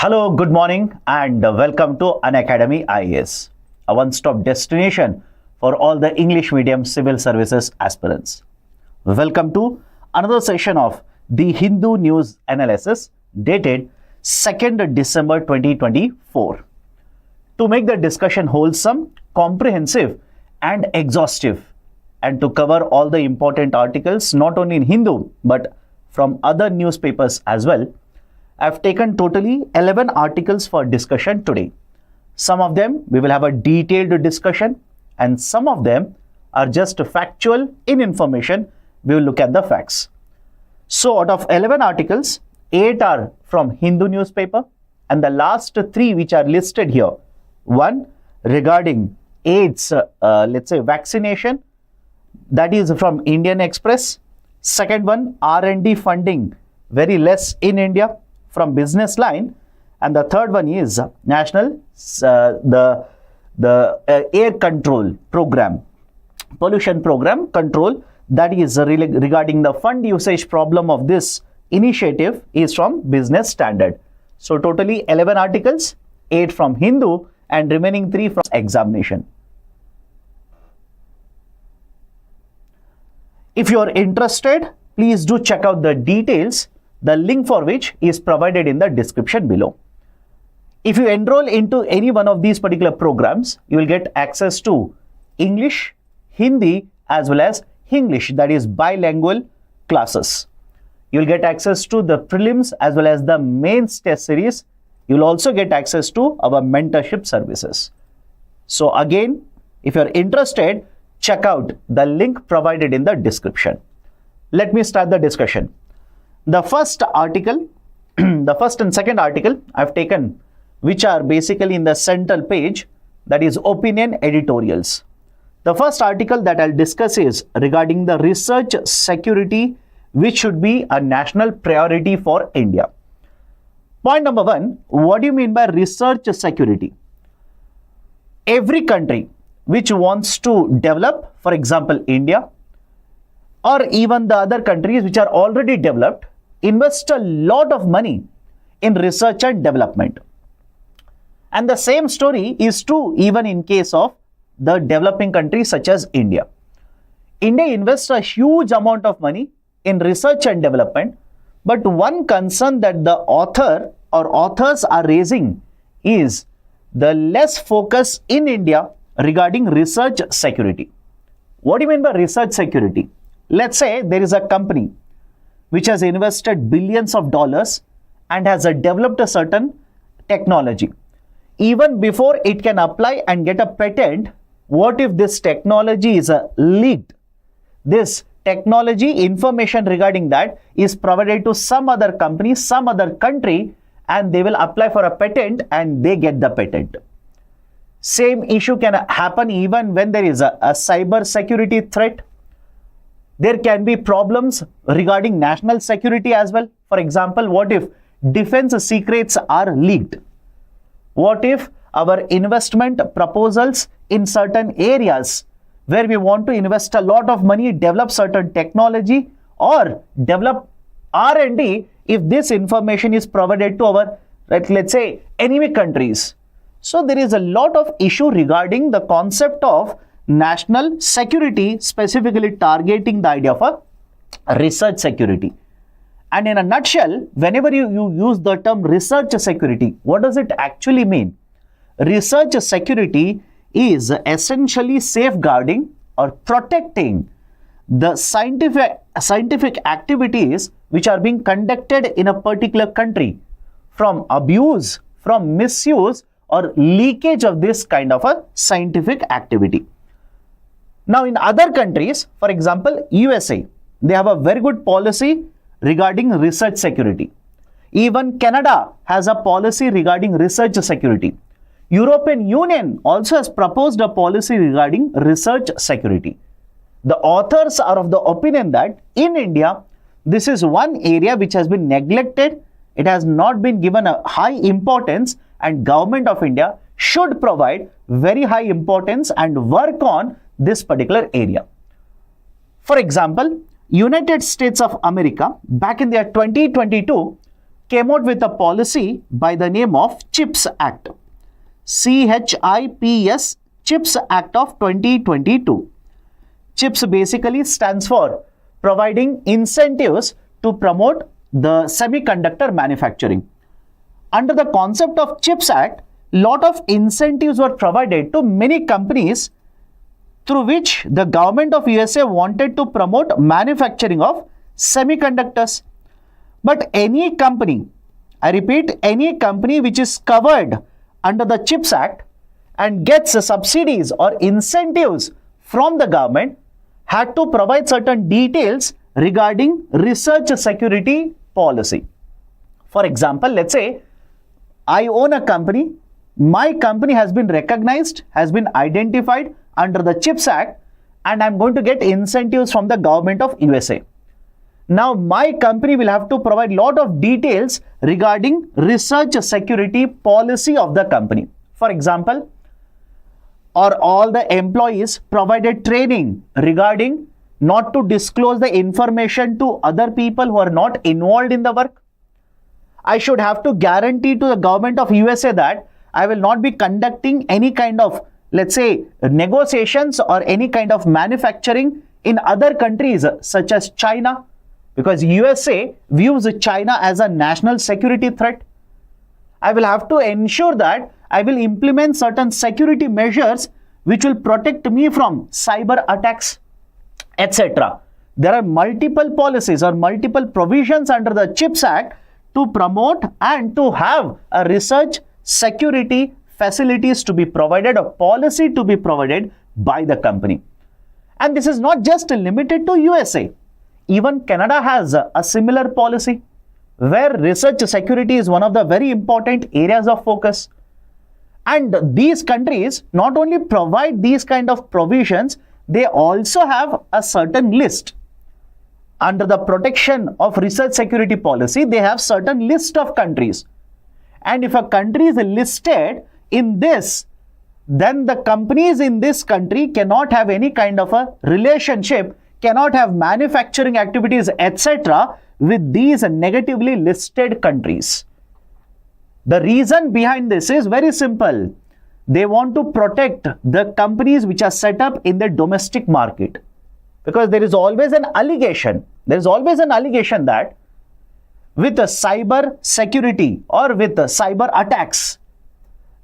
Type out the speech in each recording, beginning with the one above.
Hello, good morning, and welcome to Unacademy IAS, a one-stop destination for all the English medium civil services aspirants. Welcome to another session of the Hindu News Analysis dated 2nd December 2024. To make the discussion wholesome, comprehensive, and exhaustive, and to cover all the important articles not only in Hindu but from other newspapers as well, I've taken totally 11 articles for discussion today. Some of them we will have a detailed discussion, and some of them are just factual in information. We will look at the facts. So out of 11 articles, 8 are from Hindu newspaper, and the last 3 which are listed here. One regarding AIDS, vaccination, that is from Indian Express. Second one, R&D funding, very less in India, from Business Line. And the third one is national air control program, pollution program control, that is regarding the fund usage problem of this initiative, is from Business Standard. So totally 11 articles, 8 from Hindu and remaining 3 from examination. If you are interested, please do check out the details, the link for which is provided in the description below. If you enroll into any one of these particular programs, you will get access to English, Hindi as well as English, that is bilingual classes. You will get access to the prelims as well as the mains test series. You will also get access to our mentorship services. So again, if you are interested, check out the link provided in the description. Let me start the discussion. The first article, the first and second article I've taken, which are basically in the central page, that is opinion editorials. The first article that I'll discuss is regarding the research security, which should be a national priority for India. Point number 1, what do you mean by research security? Every country which wants to develop, for example, India, or even the other countries which are already developed, invest a lot of money in research and development. And the same story is true even in case of the developing countries such as India. India invests a huge amount of money in research and development, but one concern that the author or authors are raising is the less focus in India regarding research security. What do you mean by research security? Let's say there is a company which has invested billions of dollars and has developed a certain technology. Even before it can apply and get a patent, what if this technology is leaked? This technology information regarding that is provided to some other company, some other country, and they will apply for a patent and they get the patent. Same issue can happen even when there is a cyber security threat. There can be problems regarding national security as well. For example, what if defense secrets are leaked? What if our investment proposals in certain areas where we want to invest a lot of money, develop certain technology or develop R&D, if this information is provided to our, let's say, enemy countries? So there is a lot of issue regarding the concept of national security, specifically targeting the idea of a research security. And in a nutshell, whenever you use the term research security, what does it actually mean? Research security is essentially safeguarding or protecting the scientific activities which are being conducted in a particular country from abuse, from misuse or leakage of this kind of a scientific activity. Now in other countries, for example, USA, they have a very good policy regarding research security. Even Canada has a policy regarding research security. European Union also has proposed a policy regarding research security. The authors are of the opinion that in India, this is one area which has been neglected. It has not been given a high importance, and Government of India should provide very high importance and work on this particular area. For example, United States of America, back in the year 2022, came out with a policy by the name of CHIPS Act. CHIPS, CHIPS Act of 2022. CHIPS basically stands for providing incentives to promote the semiconductor manufacturing. Under the concept of CHIPS Act, lot of incentives were provided to many companies through which the government of USA wanted to promote manufacturing of semiconductors. But any company, I repeat, any company which is covered under the CHIPS Act and gets subsidies or incentives from the government had to provide certain details regarding research security policy. For example, let's say I own a company, my company has been recognized, has been identified under the CHIPS Act, and I'm going to get incentives from the government of USA. Now, my company will have to provide lot of details regarding research security policy of the company. For example, are all the employees provided training regarding not to disclose the information to other people who are not involved in the work? I should have to guarantee to the government of USA that I will not be conducting any kind of, let's say, negotiations or any kind of manufacturing in other countries such as China, because USA views China as a national security threat. I will have to ensure that I will implement certain security measures which will protect me from cyber attacks, etc. There are multiple policies or multiple provisions under the CHIPS Act to promote and to have a research security facilities to be provided, a policy to be provided by the company. And this is not just limited to USA. Even Canada has a similar policy where research security is one of the very important areas of focus. And these countries not only provide these kind of provisions, they also have a certain list. Under the protection of research security policy, they have certain list of countries. And if a country is listed in this, then the companies in this country cannot have any kind of a relationship, cannot have manufacturing activities, etc. with these negatively listed countries. The reason behind this is very simple. They want to protect the companies which are set up in the domestic market. Because there is always an allegation. There is always an allegation that with cyber security or with cyber attacks,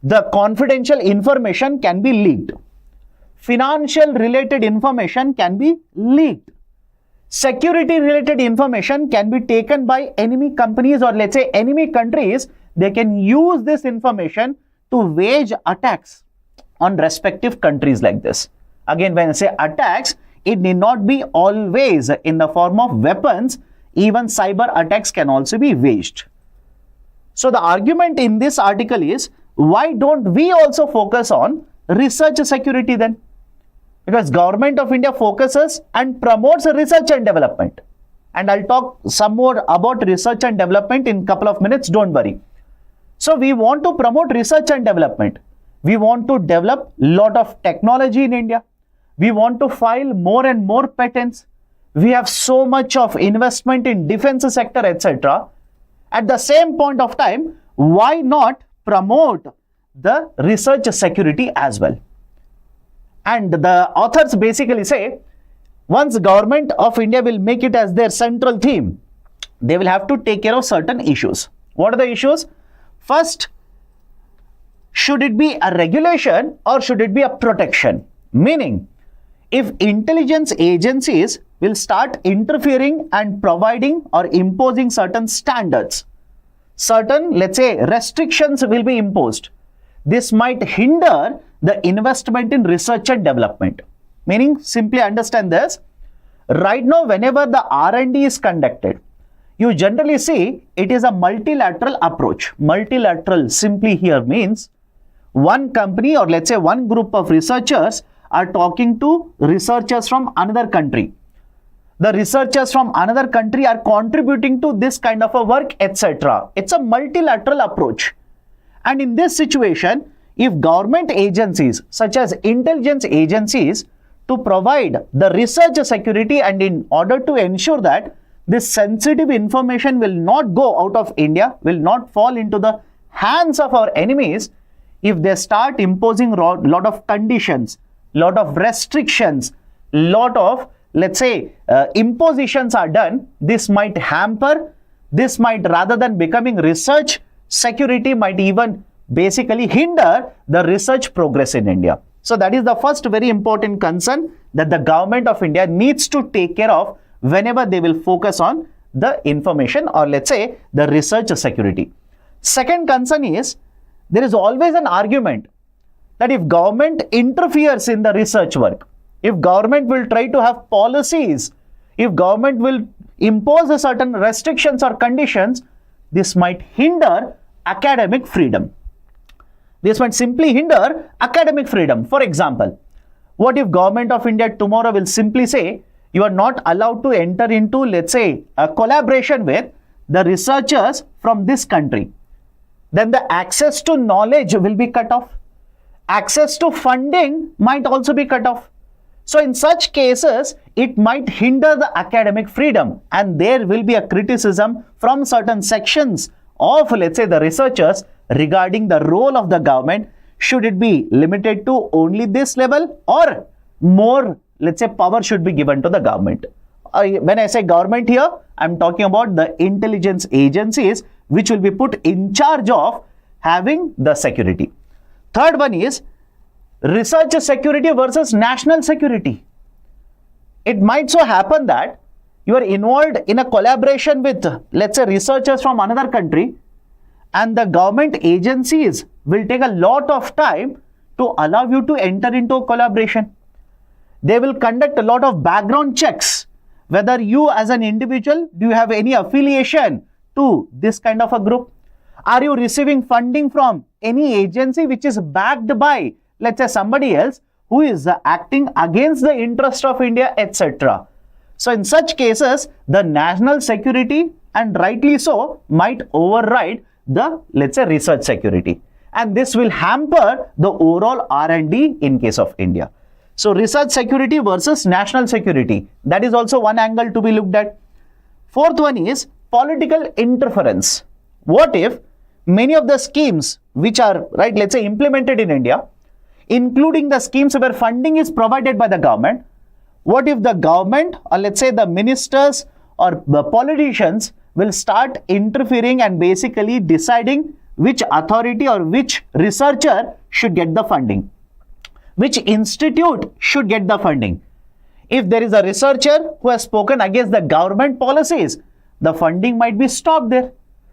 the confidential information can be leaked. Financial related information can be leaked. Security related information can be taken by enemy companies or let's say enemy countries. They can use this information to wage attacks on respective countries like this. Again, when I say attacks, it need not be always in the form of weapons. Even cyber attacks can also be waged. So the argument in this article is, why don't we also focus on research security then? Because Government of India focuses and promotes research and development. And I'll talk some more about research and development in a couple of minutes, don't worry. So we want to promote research and development. We want to develop a lot of technology in India. We want to file more and more patents. We have so much of investment in defense sector, etc. At the same point of time, why not promote the research security as well? And the authors basically say, once Government of India will make it as their central theme, they will have to take care of certain issues. What are the issues? First, should it be a regulation or should it be a protection? Meaning, if intelligence agencies will start interfering and providing or imposing certain standards, certain, let's say, restrictions will be imposed. This might hinder the investment in research and development. Meaning, simply understand this. Right now, whenever the R&D is conducted, you generally see it is a multilateral approach. Multilateral simply here means one company or let's say one group of researchers are talking to researchers from another country. The researchers from another country are contributing to this kind of a work, etc. It's a multilateral approach. And in this situation, if government agencies such as intelligence agencies to provide the research security and in order to ensure that this sensitive information will not go out of India, will not fall into the hands of our enemies if they start imposing lot of conditions, lot of restrictions, lot of, let's say, impositions are done. This might hamper, this might, rather than becoming research security, might even basically hinder the research progress in India. So that is the first very important concern that the government of India needs to take care of whenever they will focus on the information, or let's say the research security. Second concern is, there is always an argument that if government interferes in the research work, if government will try to have policies, if government will impose a certain restrictions or conditions, this might hinder academic freedom. This might simply hinder academic freedom. For example, what if government of India tomorrow will simply say, you are not allowed to enter into, let's say, a collaboration with the researchers from this country. Then the access to knowledge will be cut off. Access to funding might also be cut off. So in such cases, it might hinder the academic freedom, and there will be a criticism from certain sections of, let's say, the researchers regarding the role of the government. Should it be limited to only this level, or more, let's say, power should be given to the government? When I say government here, I'm talking about the intelligence agencies which will be put in charge of having the security. Third one is research security versus national security. It might so happen that you are involved in a collaboration with, let's say, researchers from another country, and the government agencies will take a lot of time to allow you to enter into a collaboration. They will conduct a lot of background checks, whether you as an individual, do you have any affiliation to this kind of a group? Are you receiving funding from any agency which is backed by, let's say, somebody else who is acting against the interest of India, etc. So in such cases, the national security, and rightly so, might override the, let's say, research security. And this will hamper the overall R&D in case of India. So research security versus national security, that is also one angle to be looked at. Fourth one is political interference. What if many of the schemes which are, right, let's say, implemented in India, including the schemes where funding is provided by the government, what if the government, or let's say the ministers or the politicians, will start interfering and basically deciding which authority or which researcher should get the funding, which institute should get the funding? If there is a researcher who has spoken against the government policies, the funding might be stopped there.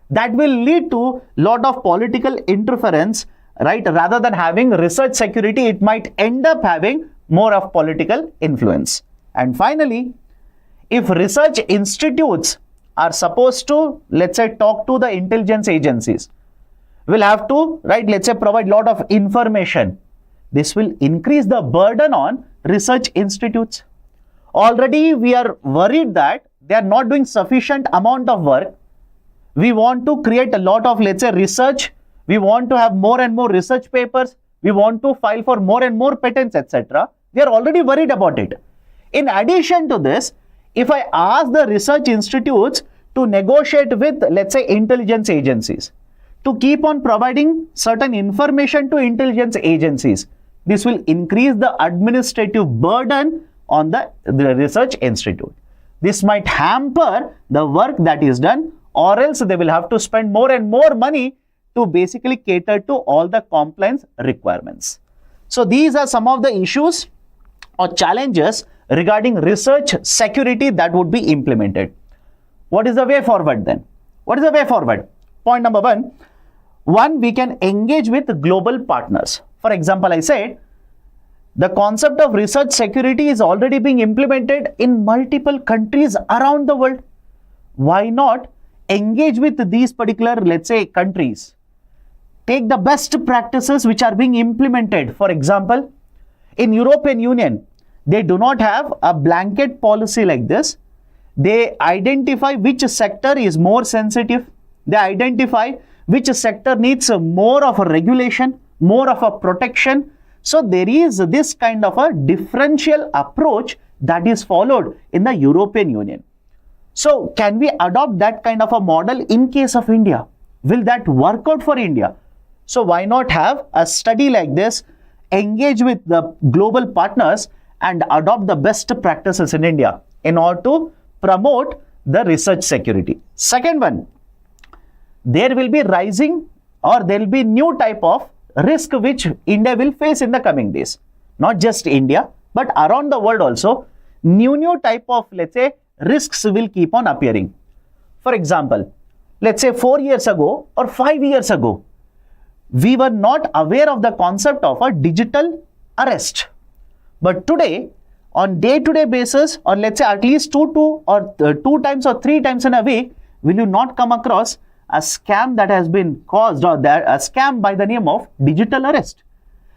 That will lead to lot of political interference, right? Rather than having research security, it might end up having more of political influence. And finally, if research institutes are supposed to, let's say, talk to the intelligence agencies, will have to, right, let's say, provide lot of information. This will increase the burden on research institutes. Already we are worried that they are not doing sufficient amount of work. We want to create a lot of, let's say, research. We want to have more and more research papers. We want to file for more and more patents, etc. We are already worried about it. In addition to this, if I ask the research institutes to negotiate with, let's say, intelligence agencies, to keep on providing certain information to intelligence agencies, this will increase the administrative burden on the research institute. This might hamper the work that is done, or else they will have to spend more and more money to basically cater to all the compliance requirements. So these are some of the issues or challenges regarding research security that would be implemented. What is the way forward then? What is the way forward? Point number one, we can engage with global partners. For example, I said the concept of research security is already being implemented in multiple countries around the world. Why not engage with these particular, let's say, countries? Take the best practices which are being implemented. For example, in European Union, they do not have a blanket policy like this. They identify which sector is more sensitive. They identify which sector needs more of a regulation, more of a protection. So there is this kind of a differential approach that is followed in the European Union. So can we adopt that kind of a model in case of India? Will that work out for India? So why not have a study like this, engage with the global partners and adopt the best practices in India in order to promote the research security. Second one, there will be rising or there will be new type of risk which India will face in the coming days. Not just India, but around the world also, new type of, let's say, risks will keep on appearing. For example, let's say 4 years ago or 5 years ago, we were not aware of the concept of a digital arrest. But today, on day-to-day basis, or let's say at least two times or three times in a week, will you not come across a scam that has been caused or a scam by the name of digital arrest?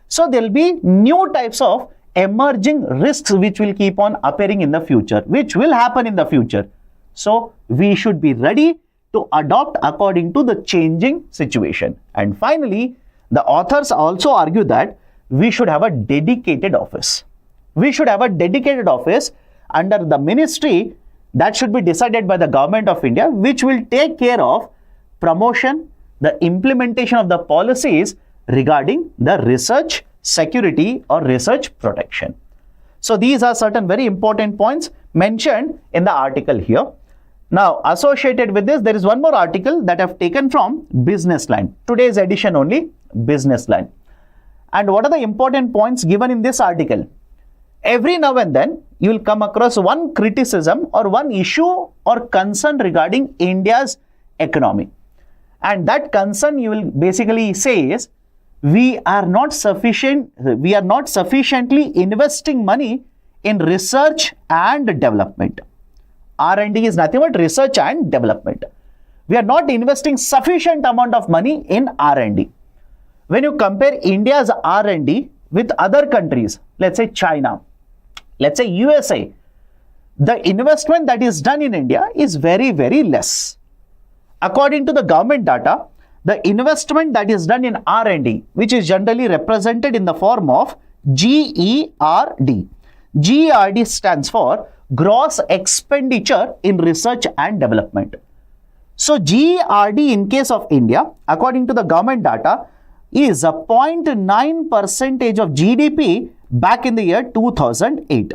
So there will be new types of emerging risks which will keep on appearing in the future, which will happen in the future. So we should be ready to adopt according to the changing situation. And finally, the authors also argue that we should have a dedicated office. We should have a dedicated office under the ministry that should be decided by the government of India, which will take care of promotion, the implementation of the policies regarding the research security or research protection. So these are certain very important points mentioned in the article here. Now, associated with this, there is one more article that I've taken from Business Line. Today's edition only, Business Line. And what are the important points given in this article? Every now and then, you will come across one criticism or one issue or concern regarding India's economy. And that concern you will basically say is, we are not sufficiently investing money in research and development. R&D is nothing but research and development. We are not investing sufficient amount of money in R&D. When you compare India's R&D with other countries, let's say China, let's say USA, the investment that is done in India is very, very less. According to the government data, the investment that is done in R&D, which is generally represented in the form of GERD. GERD stands for Gross Expenditure in Research and Development. So GERD in case of India, according to the government data, is a 0.9% of GDP back in the year 2008.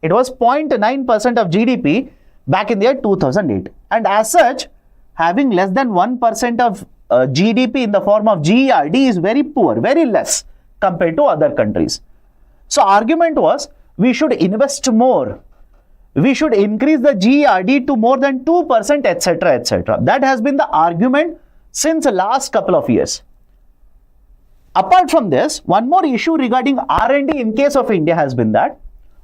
It was 0.9% of GDP back in the year 2008. And as such, having less than 1% of GDP in the form of GERD is very poor, very less compared to other countries. So argument was, we should invest more. We should increase the GERD to more than 2%, etc., etc. That has been the argument since the last couple of years. Apart from this, one more issue regarding R&D in case of India has been that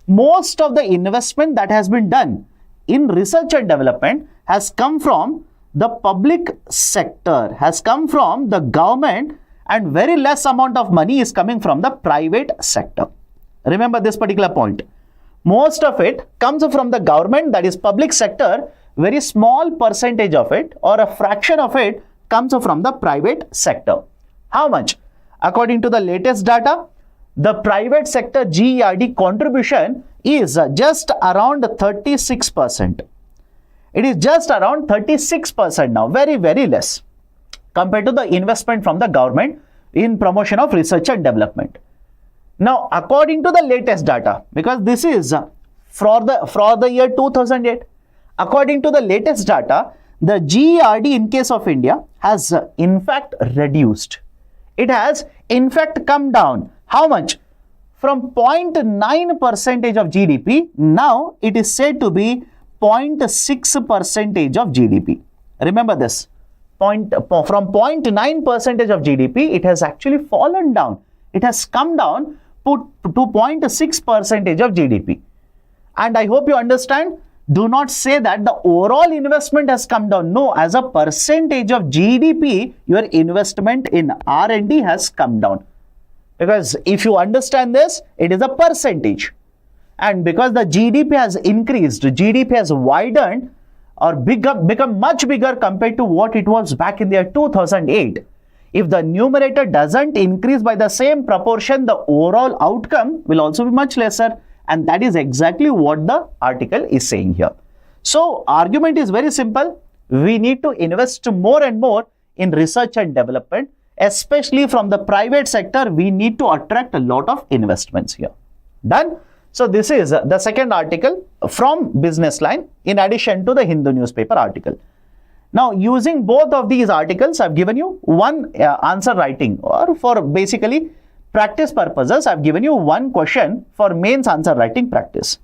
most of the investment that has been done in research and development has come from the public sector, has come from the government, and very less amount of money is coming from the private sector. Remember this particular point. Most of it comes from the government, that is public sector. Very small percentage of it or a fraction of it comes from the private sector. How much? According to the latest data, the private sector GERD contribution is just around 36%. It is just around 36% now, very, very less compared to the investment from the government in promotion of research and development. Now, according to the latest data, because this is for the year 2008, according to the latest data, the GERD in case of India has in fact reduced. It has in fact come down. How much? From 0.9% of GDP, now it is said to be 0.6% of GDP. Remember this. From 0.9% of GDP, it has actually fallen down. It has come down to 0.6% of GDP. And I hope you understand, do not say that the overall investment has come down. No, as a percentage of GDP, your investment in R&D has come down. Because if you understand this, it is a percentage. And because the GDP has increased, GDP has widened or become much bigger compared to what it was back in the year 2008. If the numerator doesn't increase by the same proportion, the overall outcome will also be much lesser. And that is exactly what the article is saying here. So argument is very simple. We need to invest more and more in research and development, especially from the private sector. We need to attract a lot of investments here. Done? So this is the second article from Business Line in addition to the Hindu newspaper article. Now using both of these articles, I've given you one answer writing, or for basically practice purposes, I've given you one question for mains answer writing practice.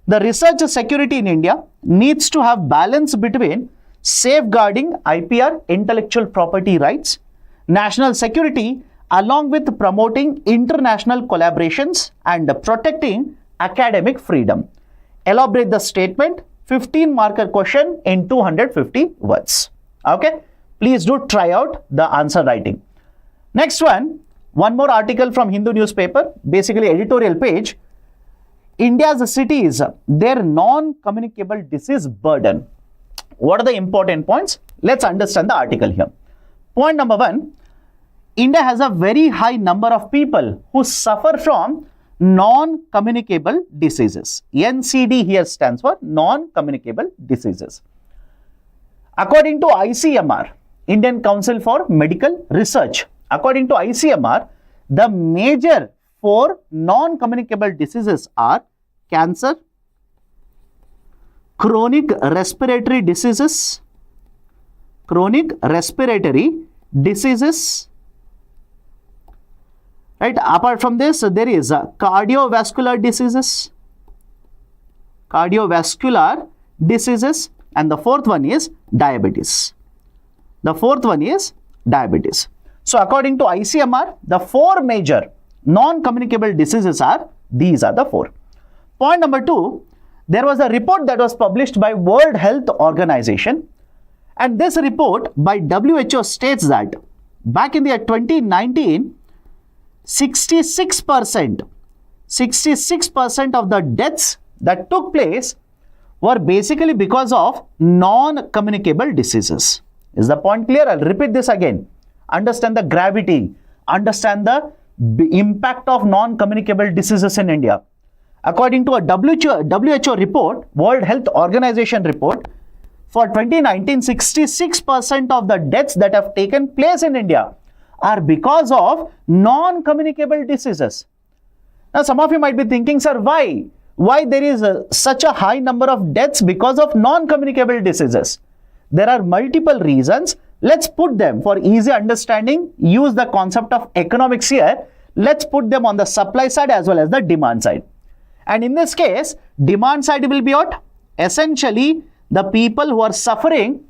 The research security in India needs to have balance between safeguarding IPR, intellectual property rights, national security, along with promoting international collaborations and protecting academic freedom. Elaborate the statement. 15 marker question in 250 words. Okay, please do try out the answer writing. Next one more article from Hindu newspaper, basically editorial page. India's cities, their non-communicable disease burden. What are the important points? Let's understand the article here. Point number 1, India has a very high number of people who suffer from non-communicable diseases. NCD here stands for non-communicable diseases. According to ICMR, Indian Council for Medical Research, according to ICMR, the major 4 non-communicable diseases are cancer, chronic respiratory diseases, right? Apart from this, there is cardiovascular diseases, and the fourth one is diabetes. So according to ICMR, the 4 major non-communicable diseases are, these are the 4. Point number 2, there was a report that was published by World Health Organization, and this report by WHO states that back in the year 2019, 66% of the deaths that took place were basically because of non-communicable diseases. Is the point clear? I'll repeat this again. Understand the gravity, understand the impact of non-communicable diseases in India. According to a WHO report, World Health Organization report, for 2019, 66% of the deaths that have taken place in India are because of non-communicable diseases. Now, some of you might be thinking, sir, why? Why there is such a high number of deaths because of non-communicable diseases? There are multiple reasons. Let's put them for easy understanding. Use the concept of economics here. Let's put them on the supply side as well as the demand side. And in this case, demand side will be what? Essentially, the people who are suffering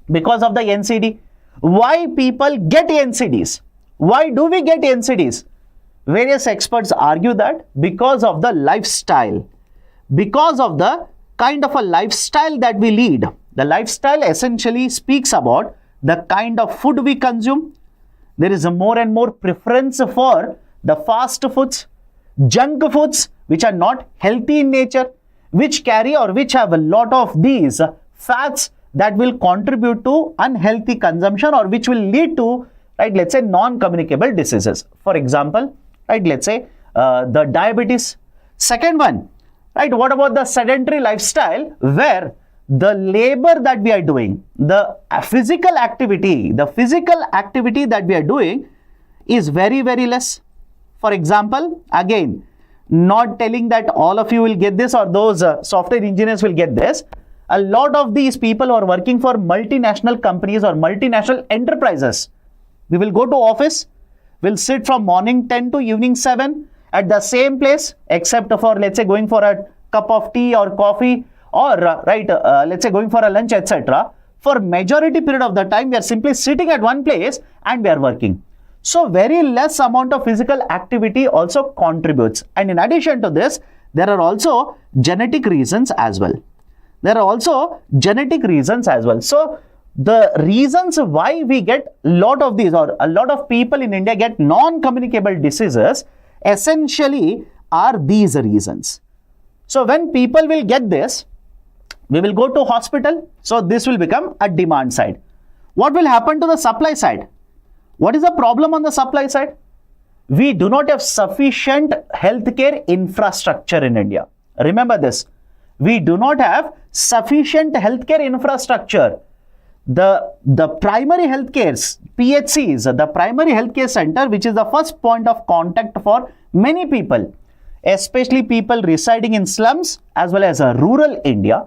because of the NCD. Why people get NCDs? Why do we get NCDs? Various experts argue that because of the lifestyle, because of the kind of a lifestyle that we lead. The lifestyle essentially speaks about the kind of food we consume. There is a more and more preference for the fast foods, junk foods, which are not healthy in nature, which carry or which have a lot of these fats that will contribute to unhealthy consumption, or which will lead to, right, let's say non-communicable diseases. For example, right, let's say the diabetes. Second one, right, what about the sedentary lifestyle where the labor that we are doing, the physical activity that we are doing is very, very less. For example, again, not telling that all of you will get this or those software engineers will get this. A lot of these people are working for multinational companies or multinational enterprises. We will go to office, we'll sit from morning 10 to evening 7 at the same place, except for, let's say, going for a cup of tea or coffee, or let's say going for a lunch, etc. For majority period of the time, we are simply sitting at one place and we are working. So very less amount of physical activity also contributes. And in addition to this, there are also genetic reasons as well. So the reasons why we get a lot of these, or a lot of people in India get non-communicable diseases, essentially are these reasons. So when people will get this, we will go to hospital. So this will become a demand side. What will happen to the supply side? What is the problem on the supply side? We do not have sufficient healthcare infrastructure in India. Remember this. We do not have sufficient healthcare infrastructure. The primary healthcares, PHCs, the primary healthcare center, which is the first point of contact for many people, especially people residing in slums as well as rural India,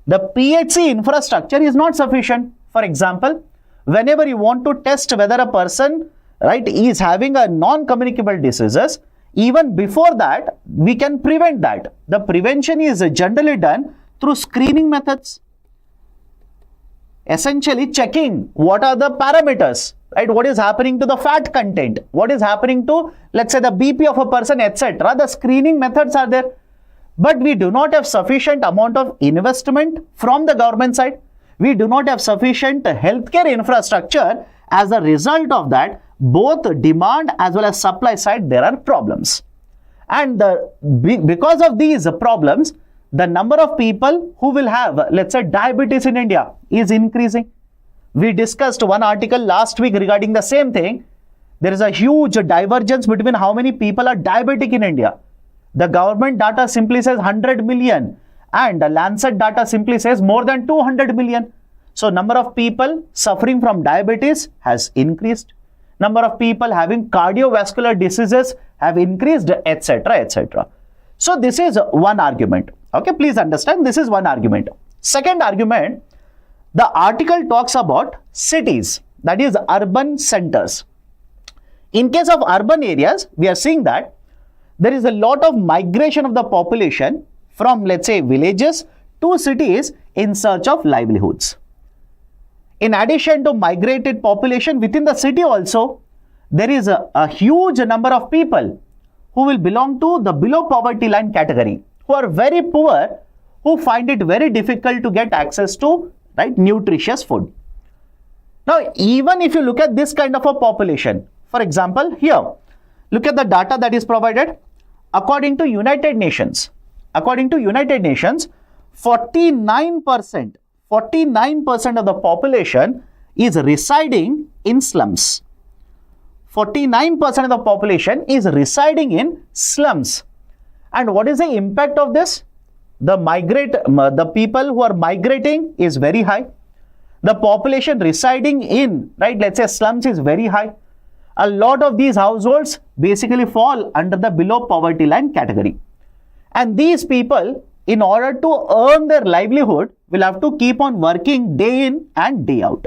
the PHC infrastructure is not sufficient. For example, whenever you want to test whether a person, right, is having a non-communicable diseases, even before that, we can prevent that. The prevention is generally done through screening methods. Essentially checking what are the parameters, right? What is happening to the fat content? What is happening to, let's say, the BP of a person, etc. The screening methods are there. But we do not have sufficient amount of investment from the government side. We do not have sufficient healthcare infrastructure. As a result of that, both demand as well as supply side, there are problems. And because of these problems, the number of people who will have, let's say, diabetes in India is increasing. We discussed one article last week regarding the same thing. There is a huge divergence between how many people are diabetic in India. The government data simply says 100 million and the Lancet data simply says more than 200 million. So number of people suffering from diabetes has increased. Number of people having cardiovascular diseases have increased, etc., etc. So this is one argument. Okay, please understand, this is one argument. Second argument, the article talks about cities, that is urban centers. In case of urban areas, we are seeing that there is a lot of migration of the population from, let's say, villages to cities in search of livelihoods. In addition to migrated population within the city also, there is a huge number of people who will belong to the below poverty line category, who are very poor, who find it very difficult to get access to, right, nutritious food. Now, even if you look at this kind of a population, for example, here, look at the data that is provided. According to United Nations, 49% of the population is residing in slums. 49% of the population is residing in slums. And what is the impact of this? The people who are migrating is very high. The population residing in, right, let's say slums is very high. A lot of these households basically fall under the below poverty line category. And these people, in order to earn their livelihood, will have to keep on working day in and day out.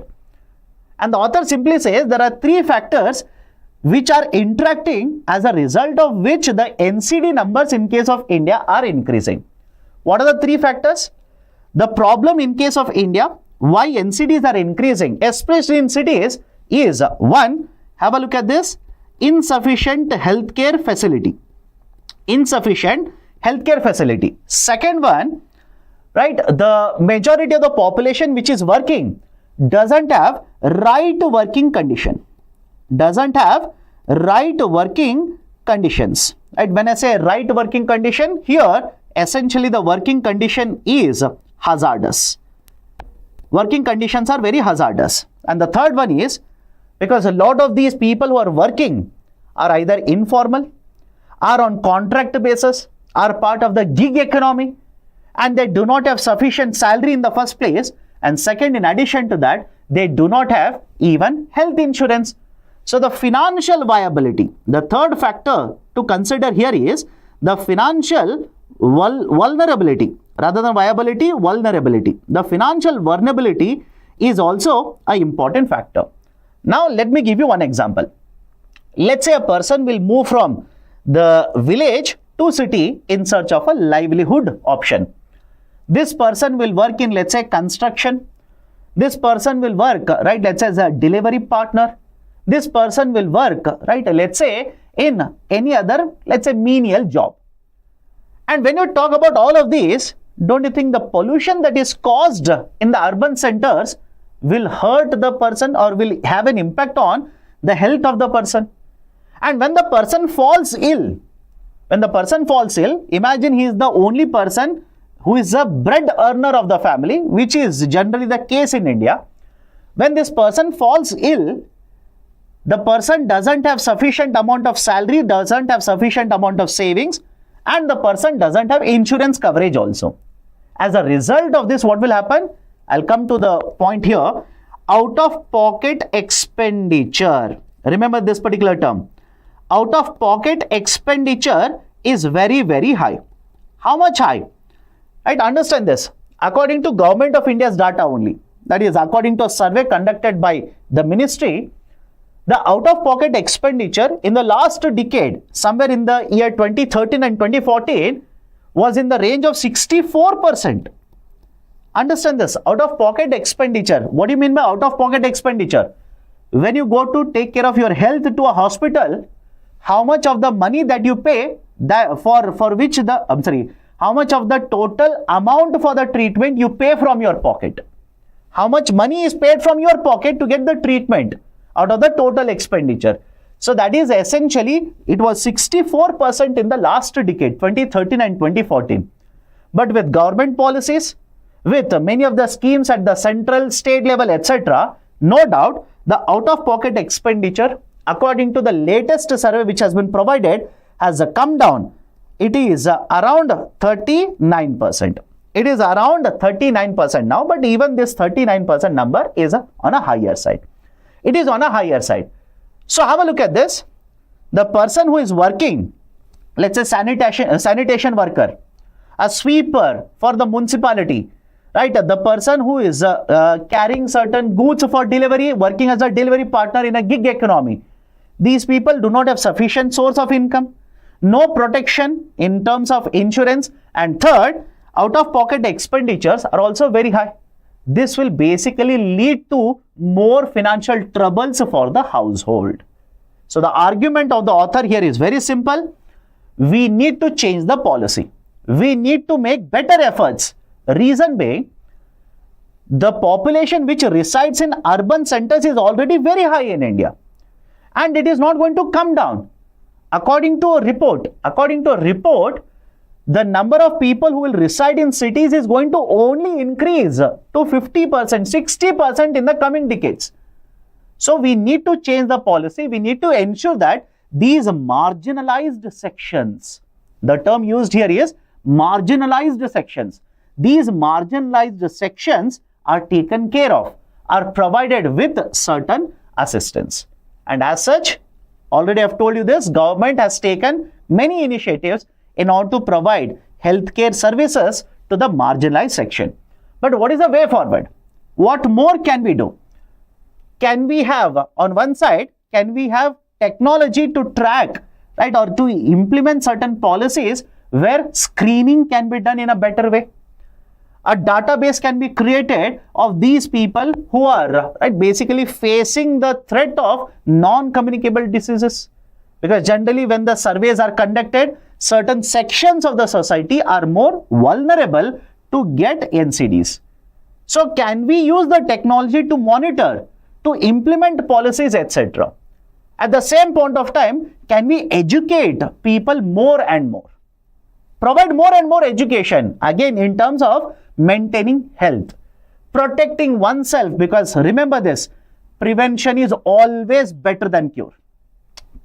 And the author simply says there are three factors which are interacting, as a result of which the NCD numbers in case of India are increasing. What are the three factors? The problem in case of India, why NCDs are increasing, especially in cities, is one, have a look at this, insufficient healthcare facility. Insufficient healthcare facility. Second one, right, the majority of the population which is working doesn't have right working condition. Doesn't have right working conditions. Right? When I say right working condition, here essentially the working condition is hazardous. Working conditions are very hazardous. And the third one is because a lot of these people who are working are either informal, are on contract basis, are part of the gig economy, and they do not have sufficient salary in the first place. And second, in addition to that, they do not have even health insurance. So the financial viability, the third factor to consider here is the financial vulnerability, rather than viability, vulnerability. The financial vulnerability is also an important factor. Now, let me give you one example. Let's say a person will move from the village to city in search of a livelihood option. This person will work in, let's say, construction. This person will work, right, let's say as a delivery partner. This person will work, right, let's say in any other, let's say, menial job. And when you talk about all of these, don't you think the pollution that is caused in the urban centers will hurt the person or will have an impact on the health of the person? And when the person falls ill, imagine he is the only person who is a bread earner of the family, which is generally the case in India. When this person falls ill, the person doesn't have sufficient amount of salary, doesn't have sufficient amount of savings, and the person doesn't have insurance coverage also. As a result of this, what will happen? I'll come to the point here. Out of pocket expenditure. Remember this particular term. Out of pocket expenditure is very, very high. How much high? Right, understand this. According to Government of India's data only, that is according to a survey conducted by the ministry, the out-of-pocket expenditure in the last decade, somewhere in the year 2013 and 2014, was in the range of 64%. Understand this, out-of-pocket expenditure. What do you mean by out-of-pocket expenditure? When you go to take care of your health to a hospital, how much of the money that you pay, how much of the total amount for the treatment you pay from your pocket? How much money is paid from your pocket to get the treatment out of the total expenditure? So that is essentially, it was 64% in the last decade, 2013 and 2014. But with government policies, with many of the schemes at the central, state level, etc., no doubt, the out-of-pocket expenditure, according to the latest survey which has been provided, has come down. It is around 39%. It is around 39% now, but even this 39% number is on a higher side. It is on a higher side. So have a look at this. The person who is working, let's say sanitation worker, a sweeper for the municipality, right? The person who is carrying certain goods for delivery, working as a delivery partner in a gig economy. These people do not have sufficient source of income, no protection in terms of insurance, and third, out-of-pocket expenditures are also very high. This will basically lead to more financial troubles for the household. So the argument of the author here is very simple. We need to change the policy. We need to make better efforts. Reason being, the population which resides in urban centers is already very high in India, and it is not going to come down. According to a report, the number of people who will reside in cities is going to only increase to 50%, 60% in the coming decades. So we need to change the policy. We need to ensure that these marginalized sections, the term used here is marginalized sections. These marginalized sections are taken care of, are provided with certain assistance. And as such, already I've told you this, government has taken many initiatives in order to provide healthcare services to the marginalized section. But what is the way forward? What more can we do? Can we have, on one side, can we have technology to track, right, or to implement certain policies where screening can be done in a better way? A database can be created of these people who are basically facing the threat of non-communicable diseases. Because generally when the surveys are conducted, certain sections of the society are more vulnerable to get NCDs. So can we use the technology to monitor, to implement policies, etc.? At the same point of time, can we educate people more and more? Provide more and more education, again in terms of maintaining health, protecting oneself, because remember this, prevention is always better than cure.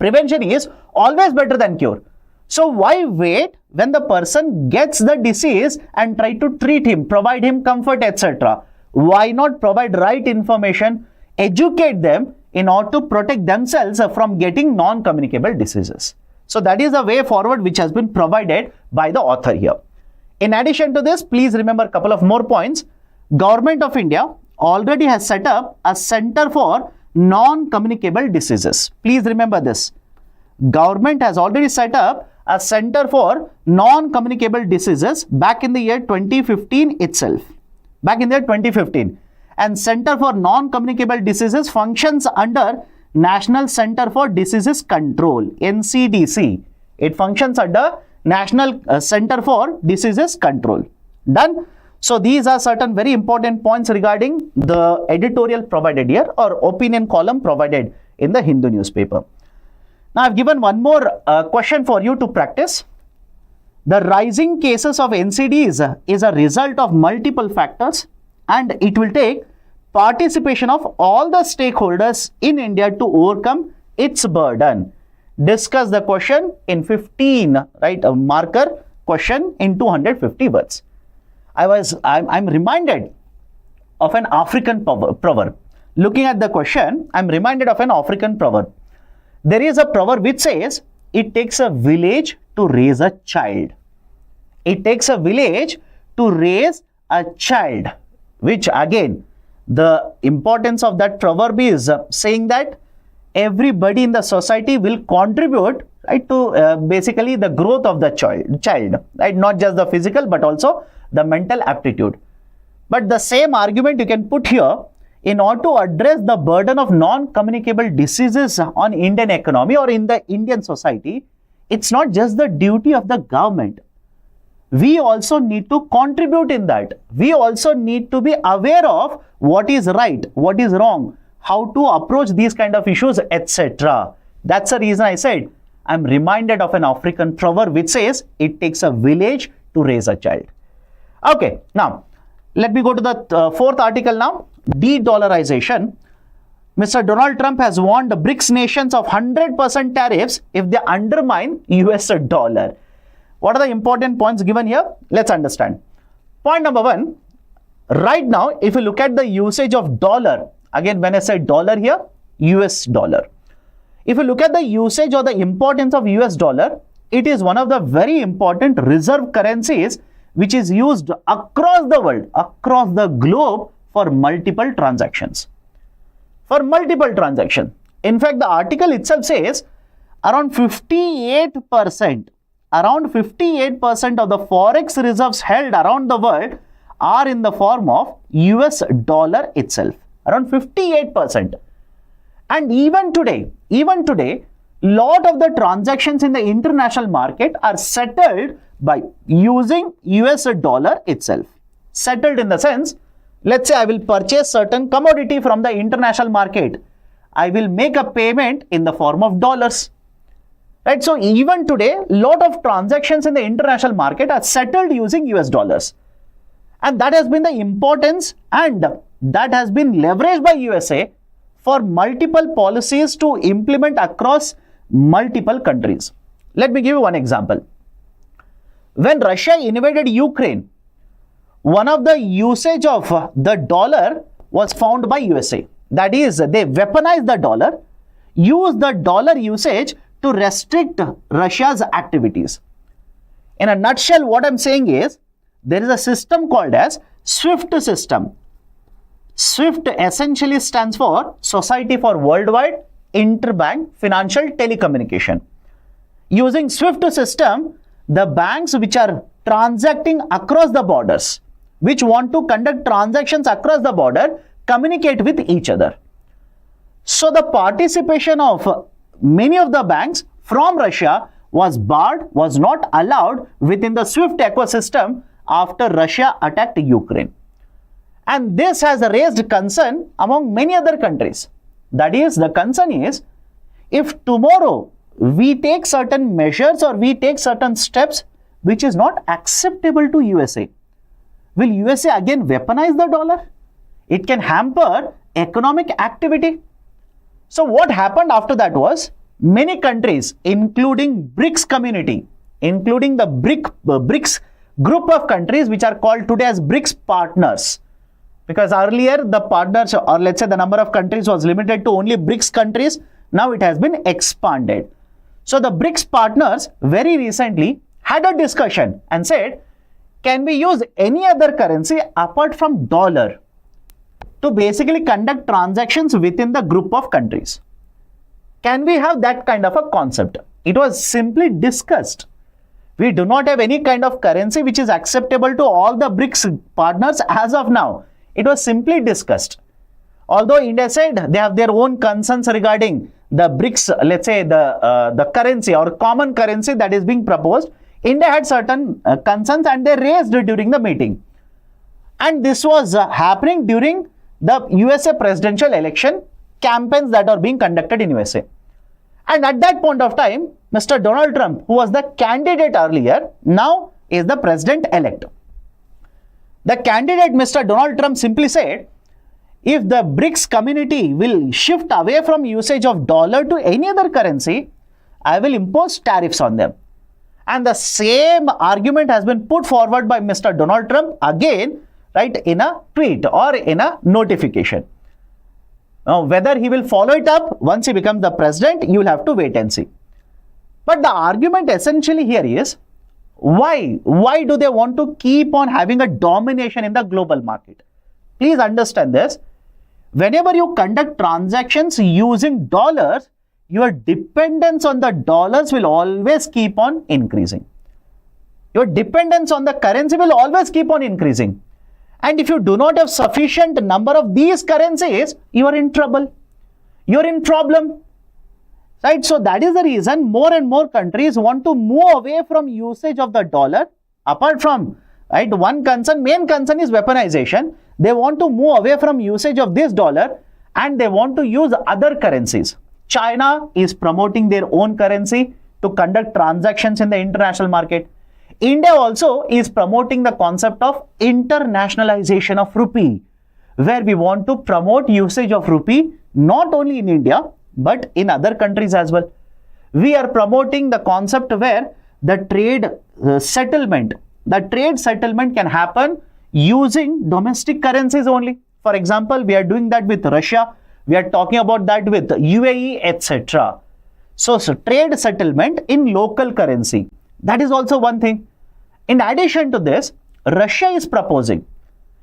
Prevention is always better than cure. So why wait when the person gets the disease and try to treat him, provide him comfort, etc.? Why not provide right information, educate them in order to protect themselves from getting non-communicable diseases? So that is the way forward which has been provided by the author here. In addition to this, please remember a couple of more points. Government of India already has set up a Center for Non-Communicable Diseases. Please remember this. Government has already set up a Center for Non-Communicable Diseases back in the year 2015 itself. Back in the year 2015. And Center for Non-Communicable Diseases functions under National Center for Diseases Control, NCDC. It functions under National Center for Diseases Control. Done? So these are certain very important points regarding the editorial provided here, or opinion column provided in the Hindu newspaper. Now I've given one more question for you to practice. The rising cases of NCDs is a result of multiple factors, and it will take participation of all the stakeholders in India to overcome its burden. Discuss the question in 15, right? A marker question in 250 words. I'm reminded of an African proverb. Looking at the question, I'm reminded of an African proverb. There is a proverb which says, it takes a village to raise a child. It takes a village to raise a child, which again, the importance of that proverb is saying that everybody in the society will contribute, right, to basically the growth of the child, right? Not just the physical, but also the mental aptitude. But the same argument you can put here in order to address the burden of non-communicable diseases on Indian economy or in the Indian society. It's not just the duty of the government. We also need to contribute in that. We also need to be aware of what is right, what is wrong, how to approach these kind of issues, etc. That's the reason I said I'm reminded of an African proverb which says it takes a village to raise a child. Okay, now let me go to the fourth article now. De-Dollarization. Mr. Donald Trump has warned the BRICS nations of 100% tariffs if they undermine US dollar. What are the important points given here? Let's understand. Point number one, right now, if you look at the usage of dollar, again, when I say dollar here, US dollar. If you look at the usage or the importance of US dollar, it is one of the very important reserve currencies which is used across the world, across the globe for multiple transactions. For multiple transactions. In fact, the article itself says around 58%, around 58% of the forex reserves held around the world are in the form of US dollar itself. Around 58%. And even today, lot of the transactions in the international market are settled by using US dollar itself. Settled in the sense, let's say I will purchase certain commodity from the international market. I will make a payment in the form of dollars. Right? So even today, lot of transactions in the international market are settled using US dollars. And that has been the importance and that has been leveraged by USA for multiple policies to implement across multiple countries. Let me give you one example. When Russia invaded Ukraine, one of the usage of the dollar was found by USA. That is, they weaponized the dollar, used the dollar usage to restrict Russia's activities. In a nutshell, what I'm saying is, there is a system called as SWIFT system. SWIFT essentially stands for Society for Worldwide Interbank Financial Telecommunication. Using SWIFT system, the banks which are transacting across the borders, which want to conduct transactions across the border, communicate with each other. So the participation of many of the banks from Russia was barred, was not allowed within the SWIFT ecosystem after Russia attacked Ukraine. And this has raised concern among many other countries. That is, the concern is, if tomorrow we take certain measures or we take certain steps which is not acceptable to USA, will USA again weaponize the dollar? It can hamper economic activity. So what happened after that was, many countries, including BRICS community, including the BRICS group of countries which are called today as BRICS partners, because earlier the partners, or let's say the number of countries was limited to only BRICS countries, now it has been expanded. So the BRICS partners very recently had a discussion and said, can we use any other currency apart from dollar to basically conduct transactions within the group of countries? Can we have that kind of a concept? It was simply discussed. We do not have any kind of currency which is acceptable to all the BRICS partners as of now. It was simply discussed. Although India said they have their own concerns regarding the BRICS, let's say the currency or common currency that is being proposed, India had certain concerns and they raised during the meeting. And this was happening during the USA presidential election campaigns that are being conducted in USA. And at that point of time, Mr. Donald Trump, who was the candidate earlier, now is the president-elect. The candidate, Mr. Donald Trump, simply said, if the BRICS community will shift away from usage of dollar to any other currency, I will impose tariffs on them. And the same argument has been put forward by Mr. Donald Trump again, right, in a tweet or in a notification. Now, whether he will follow it up once he becomes the president, you will have to wait and see. But the argument essentially here is, why do they want to keep on having a domination in the global market? Please understand this. Whenever you conduct transactions using dollars, your dependence on the dollars will always keep on increasing. Your dependence on the currency will always keep on increasing. And if you do not have sufficient number of these currencies, you are in trouble. You are in problem. Right? So that is the reason more and more countries want to move away from usage of the dollar. Apart from, right, one concern, main concern is weaponization. They want to move away from usage of this dollar and they want to use other currencies. China is promoting their own currency to conduct transactions in the international market. India also is promoting the concept of internationalization of rupee, where we want to promote usage of rupee not only in India but in other countries as well. We are promoting the concept where the trade settlement can happen using domestic currencies only. For example, we are doing that with Russia. We are talking about that with UAE, etc. So trade settlement in local currency. That is also one thing. In addition to this, Russia is proposing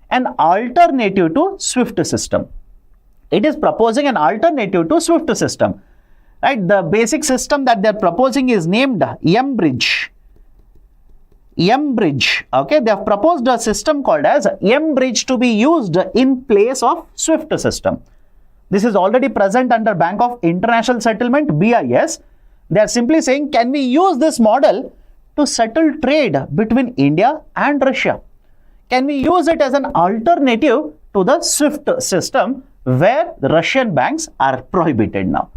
an alternative to SWIFT system. It is proposing an alternative to SWIFT system. Right? The basic system that they are proposing is named M-Bridge. M-Bridge. Okay, they have proposed a system called as M-Bridge to be used in place of SWIFT system. This is already present under Bank of International Settlement, BIS. They are simply saying, can we use this model to settle trade between India and Russia? Can we use it as an alternative to the SWIFT system where the Russian banks are prohibited now?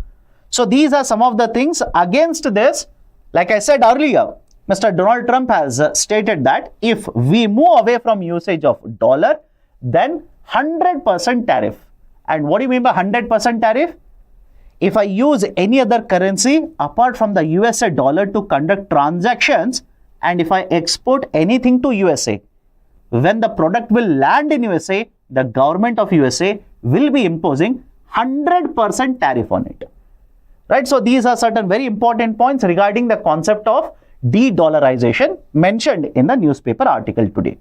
So these are some of the things against this. Like I said earlier, Mr. Donald Trump has stated that if we move away from usage of dollar, then 100% tariff. And what do you mean by 100% tariff? If I use any other currency apart from the USA dollar to conduct transactions, and if I export anything to USA, when the product will land in USA, the government of USA will be imposing 100% tariff on it. Right? So these are certain very important points regarding the concept of de-dollarization mentioned in the newspaper article today.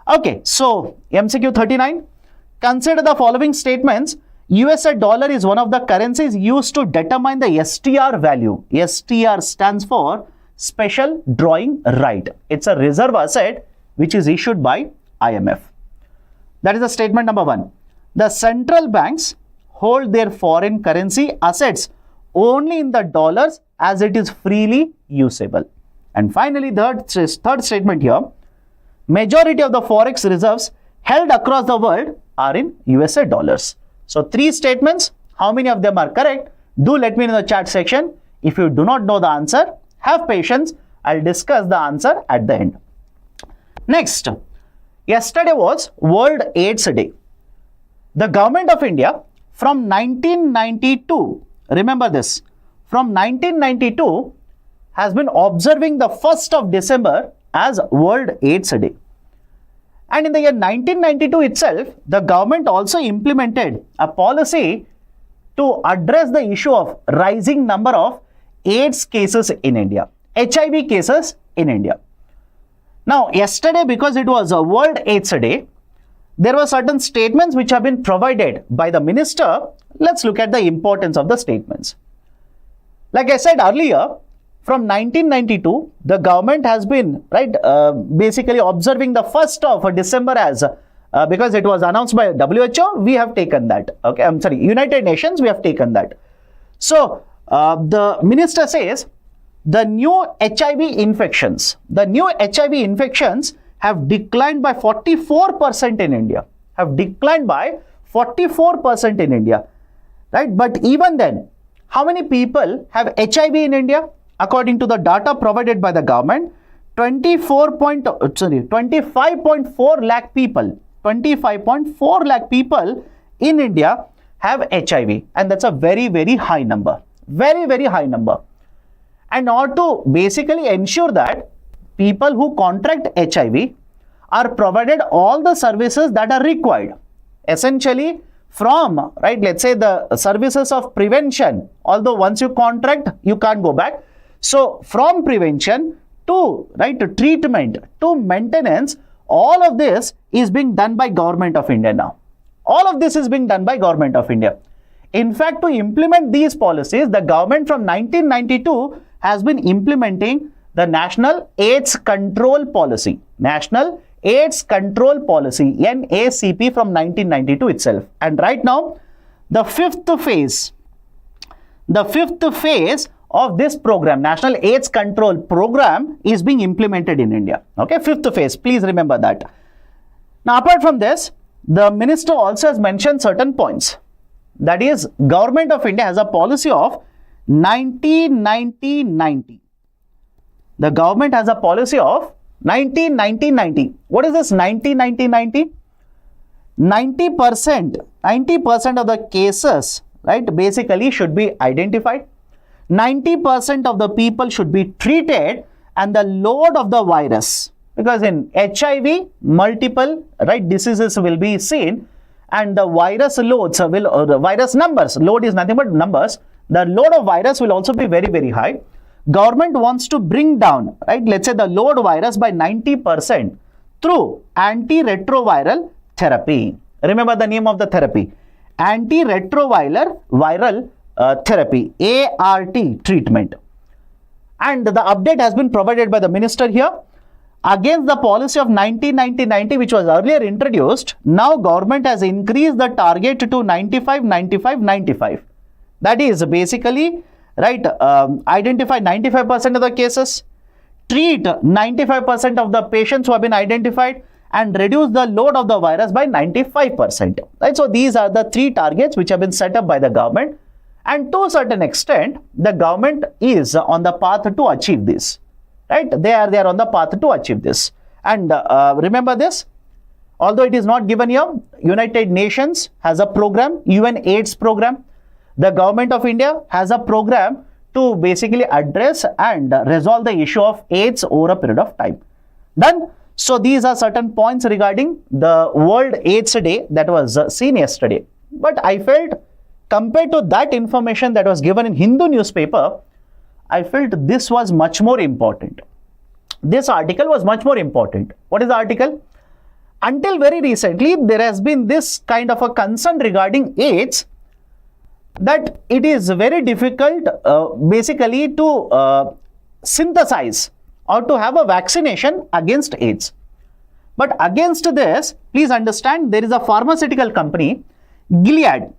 Okay, so MCQ 39. Consider the following statements. USA dollar is one of the currencies used to determine the STR value. STR stands for Special Drawing Right. It's a reserve asset which is issued by IMF. That is the statement number 1. The central banks hold their foreign currency assets only in the dollars as it is freely usable. And finally, the third statement here. Majority of the forex reserves held across the world are in USA dollars. So 3 statements. How many of them are correct? Do let me know in the chat section. If you do not know the answer, have patience. I'll discuss the answer at the end. Next, yesterday was World AIDS Day. The government of India from 1992, remember this, from 1992 has been observing the 1st of December as World AIDS Day. And in the year 1992 itself, the government also implemented a policy to address the issue of rising number of AIDS cases in India, HIV cases in India. Now, yesterday, because it was a World AIDS Day, there were certain statements which have been provided by the minister. Let's look at the importance of the statements. Like I said earlier, from 1992, the government has been, basically observing the 1st of December as, because it was announced by WHO, we have taken that. Okay, I'm sorry, United Nations, we have taken that. So, the minister says, the new HIV infections have declined by 44% in India, right? But even then, how many people have HIV in India? According to the data provided by the government, 25.4 lakh people, 25.4 lakh people in India have HIV, and that's a very, very high number, very, very high number. and ought to basically ensure that people who contract HIV are provided all the services that are required. Essentially, from, right, let's say the services of prevention, although once you contract, you can't go back. So from prevention to, right, to treatment to maintenance, all of this is being done by Government of India now. All of this is being done by Government of India. In fact, to implement these policies, the government from 1992 has been implementing the National AIDS Control Policy. National AIDS Control Policy, NACP, from 1992 itself. And right now, the fifth phase of this program, National AIDS Control Program, is being implemented in India. Okay, fifth phase, please remember that. Now, apart from this, the minister also has mentioned certain points. That is, Government of India has a policy of 90-90-90. The government has a policy of 90-90-90. What is this 90-90-90? 90% of the cases, right, basically should be identified. 90% of the people should be treated, and the load of the virus, because in HIV, multiple, right, diseases will be seen, and the virus loads will, or the virus numbers, load is nothing but numbers, the load of virus will also be very, very high. Government wants to bring down, right, let's say the load virus by 90% through antiretroviral therapy. Remember the name of the therapy, antiretroviral therapy, ART treatment. And the update has been provided by the minister here. Against the policy of 90-90-90, which was earlier introduced, now government has increased the target to 95-95-95. That is basically, right, identify 95% of the cases, treat 95% of the patients who have been identified, and reduce the load of the virus by 95%. Right? So these are the three targets which have been set up by the government, and to a certain extent, the government is on the path to achieve this. Right? They are on the path to achieve this. And remember this, although it is not given here, United Nations has a program, UN AIDS program. The Government of India has a program to basically address and resolve the issue of AIDS over a period of time. Done. So these are certain points regarding the World AIDS Day that was seen yesterday. But I felt, compared to that information that was given in Hindu newspaper, I felt this was much more important. This article was much more important. What is the article? Until very recently, there has been this kind of a concern regarding AIDS, that it is very difficult basically to synthesize or to have a vaccination against AIDS. But against this, please understand, there is a pharmaceutical company, Gilead.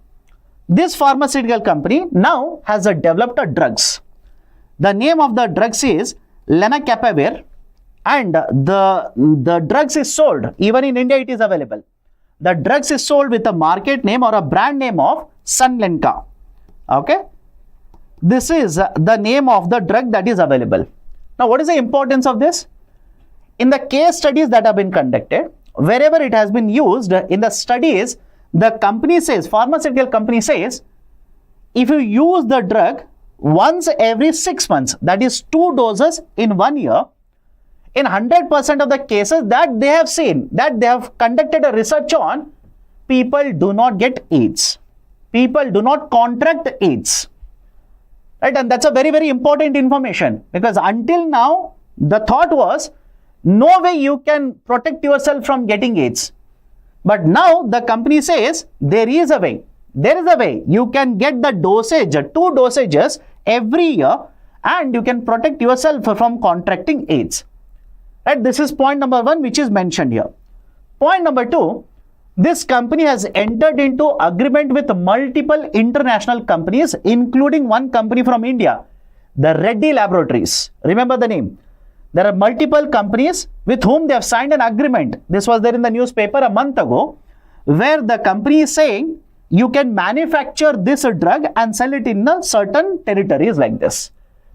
This pharmaceutical company now has developed drugs. The name of the drugs is lenacapavir, and the drugs is sold, even in India it is available. The drugs is sold with a market name or a brand name of Sunlenca. Okay, this is the name of the drug that is available. Now, what is the importance of this? In the case studies that have been conducted, wherever it has been used in the studies, the company says, pharmaceutical company says, if you use the drug once every 6 months, that is 2 doses in 1 year, in 100% of the cases that they have seen, that they have conducted a research on, people do not get AIDS. People do not contract AIDS. Right? And that's a very, very important information, because until now, the thought was, no way you can protect yourself from getting AIDS. But now the company says there is a way. There is a way. You can get the dosage, 2 dosages every year, and you can protect yourself from contracting AIDS. Right? This is point number 1, which is mentioned here. Point number 2, this company has entered into agreement with multiple international companies, including one company from India, the Reddy Laboratories. Remember the name. There are multiple companies with whom they have signed an agreement. This was there in the newspaper a month ago, where the company is saying you can manufacture this drug and sell it in certain territories like this.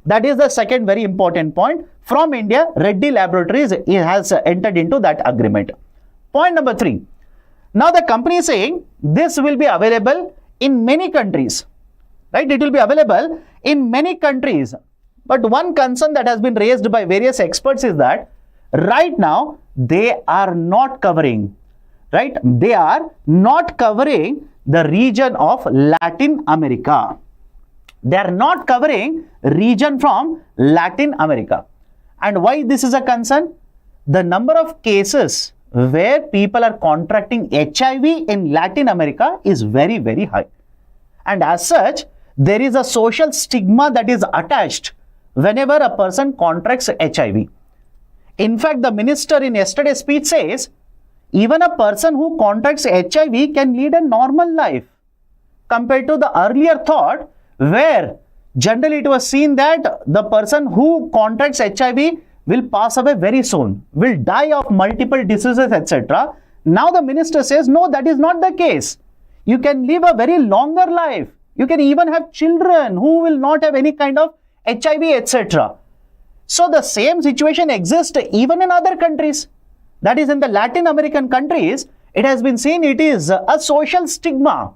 That is the second very important point. From India, Reddy Laboratories has entered into that agreement. Point number 3. Now the company is saying this will be available in many countries. Right? It will be available in many countries. But one concern that has been raised by various experts is that right now they are not covering, right? They are not covering the region of Latin America. They are not covering region from Latin America. And why this is a concern? The number of cases where people are contracting HIV in Latin America is very, very high. And as such, there is a social stigma that is attached whenever a person contracts HIV. In fact, the minister in yesterday's speech says, even a person who contracts HIV can lead a normal life compared to the earlier thought where generally it was seen that the person who contracts HIV will pass away very soon, will die of multiple diseases, etc. Now the minister says, no, that is not the case. You can live a very longer life. You can even have children who will not have any kind of HIV, etc. So the same situation exists even in other countries. That is, in the Latin American countries, it has been seen it is a social stigma.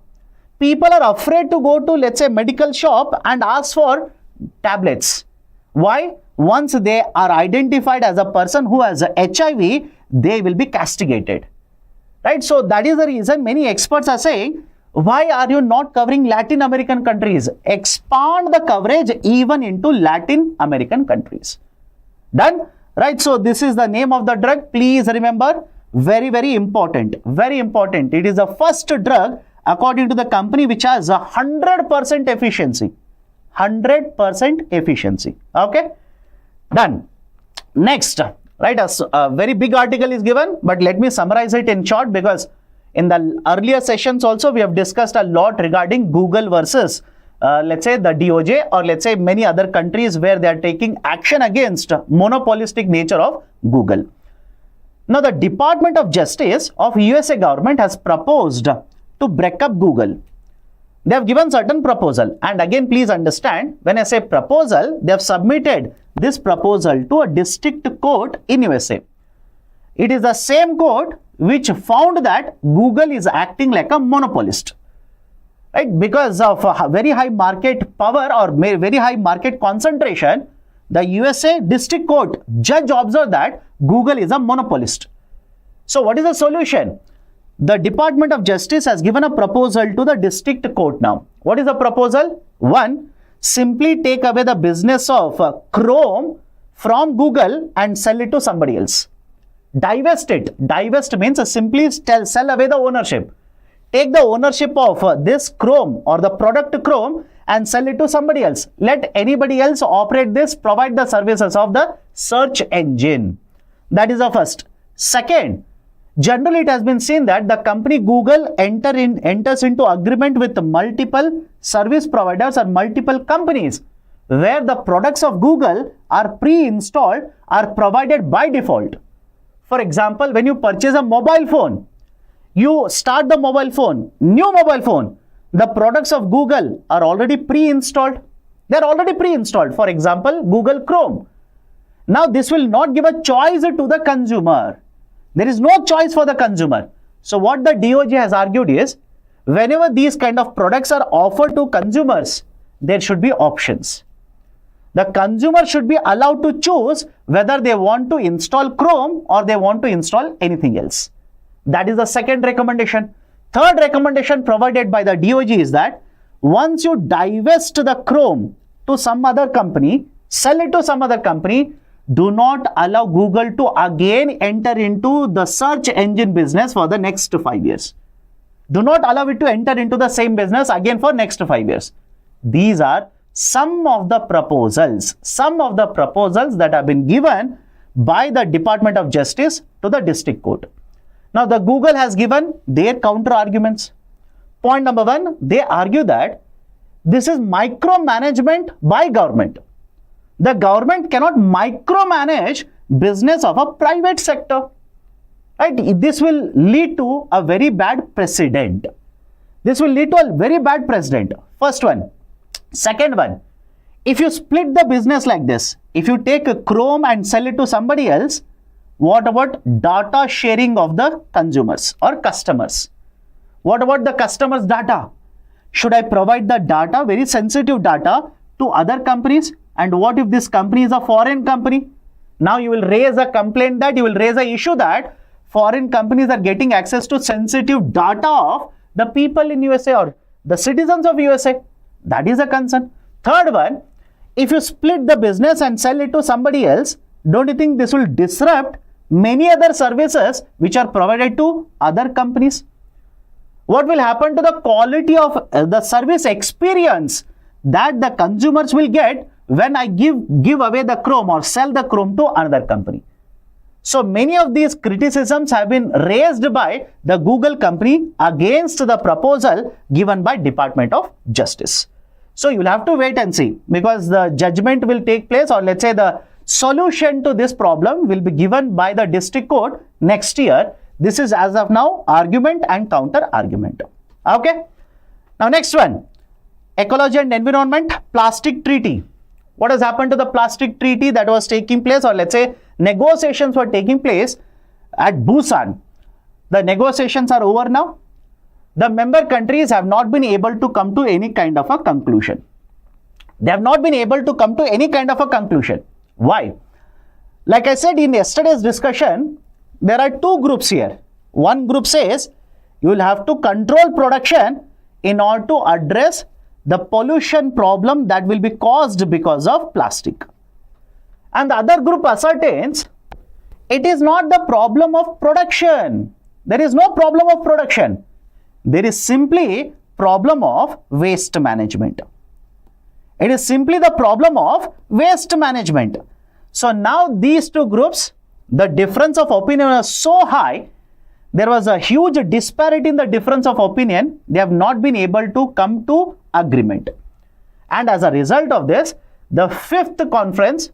People are afraid to go to, let's say, medical shop and ask for tablets. Why? Once they are identified as a person who has HIV, they will be castigated. Right? So that is the reason many experts are saying, why are you not covering Latin American countries? Expand the coverage even into Latin American countries. Done? Right? So this is the name of the drug. Please remember, very, very important. Very important. It is the first drug according to the company which has 100% efficiency. 100% efficiency. Okay? Done. Next, right, a very big article is given, but let me summarize it in short because in the earlier sessions also we have discussed a lot regarding Google versus let's say the DOJ or let's say many other countries where they are taking action against monopolistic nature of Google. Now the Department of Justice of USA government has proposed to break up Google. They have given certain proposal, and again please understand, when I say proposal, they have submitted this proposal to a district court in USA. It is the same court which found that Google is acting like a monopolist, right? Because of a very high market power or very high market concentration, the USA district court judge observed that Google is a monopolist. So what is the solution? The Department of Justice has given a proposal to the district court now. What is the proposal? One, simply take away the business of Chrome from Google and sell it to somebody else. Divest it. Divest means simply sell away the ownership. Take the ownership of this Chrome or the product Chrome and sell it to somebody else. Let anybody else operate this, provide the services of the search engine. That is the first. Second, generally it has been seen that the company Google enters into agreement with multiple service providers or multiple companies where the products of Google are pre-installed, are provided by default. For example, when you purchase a mobile phone, you start the mobile phone, new mobile phone, the products of Google are already pre-installed. They are already pre-installed. For example, Google Chrome. Now this will not give a choice to the consumer. There is no choice for the consumer. So what the DOJ has argued is, whenever these kind of products are offered to consumers, there should be options. The consumer should be allowed to choose whether they want to install Chrome or they want to install anything else. That is the second recommendation. Third recommendation provided by the DOJ is that once you divest the Chrome to some other company, sell it to some other company, do not allow Google to again enter into the search engine business for the next 5 years. Do not allow it to enter into the same business again for next 5 years. These are some of the proposals that have been given by the Department of Justice to the district court. Now the Google has given their counter arguments. Point number one, they argue that this is micromanagement by government. The government cannot micromanage business of a private sector. Right? This will lead to a very bad precedent. This will lead to a very bad precedent. First one. Second one, if you split the business like this, if you take a Chrome and sell it to somebody else, what about data sharing of the consumers or customers? What about the customers' data? Should I provide the data, very sensitive data, to other companies? And what if this company is a foreign company? Now you will raise a complaint that, you will raise an issue that foreign companies are getting access to sensitive data of the people in USA or the citizens of USA. That is a concern. Third one, if you split the business and sell it to somebody else, don't you think this will disrupt many other services which are provided to other companies? What will happen to the quality of the service experience that the consumers will get when I give away the Chrome or sell the Chrome to another company? So many of these criticisms have been raised by the Google company against the proposal given by Department of Justice. So you will have to wait and see, because the judgment will take place, or let's say the solution to this problem will be given by the district court next year. This is as of now argument and counter argument. Okay. Now next one, ecology and environment, plastic treaty. What has happened to the plastic treaty that was taking place, or let's say negotiations were taking place at Busan? The negotiations are over now. The member countries have not been able to come to any kind of a conclusion. They have not been able to come to any kind of a conclusion. Why? Like I said in yesterday's discussion, there are two groups here. One group says you will have to control production in order to address the pollution problem that will be caused because of plastic. And the other group ascertains it is not the problem of production. There is no problem of production. There is simply problem of waste management. It is simply the problem of waste management. So now these two groups, the difference of opinion was so high, there was a huge disparity in the difference of opinion. They have not been able to come to agreement. And as a result of this, the fifth conference,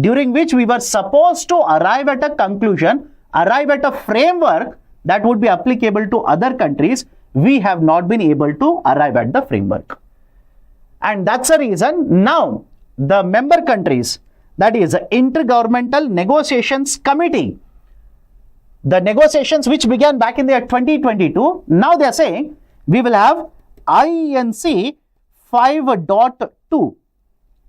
during which we were supposed to arrive at a conclusion, arrive at a framework that would be applicable to other countries, we have not been able to arrive at the framework. And that's the reason now the member countries, that is Intergovernmental Negotiations Committee, the negotiations which began back in the year 2022, now they are saying we will have INC 5.2.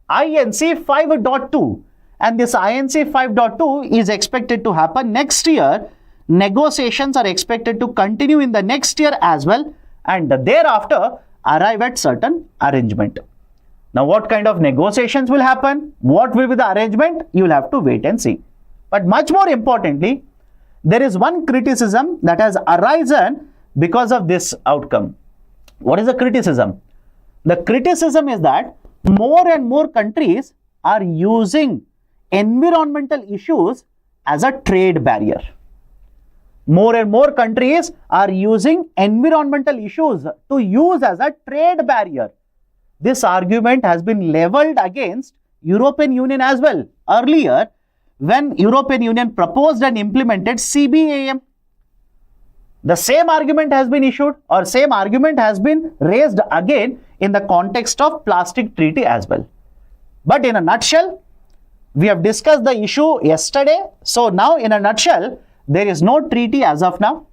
INC 5.2. And this INC 5.2 is expected to happen next year. Negotiations are expected to continue in the next year as well, and thereafter arrive at certain arrangement. Now what kind of negotiations will happen? What will be the arrangement? You will have to wait and see. But much more importantly, there is one criticism that has arisen because of this outcome. What is the criticism? The criticism is that more and more countries are using environmental issues as a trade barrier. More and more countries are using environmental issues to use as a trade barrier. This argument has been leveled against European Union as well. Earlier, when European Union proposed and implemented CBAM, the same argument has been issued, or same argument has been raised again in the context of plastic treaty as well. But in a nutshell, we have discussed the issue yesterday. So now in a nutshell, there is no treaty as of now,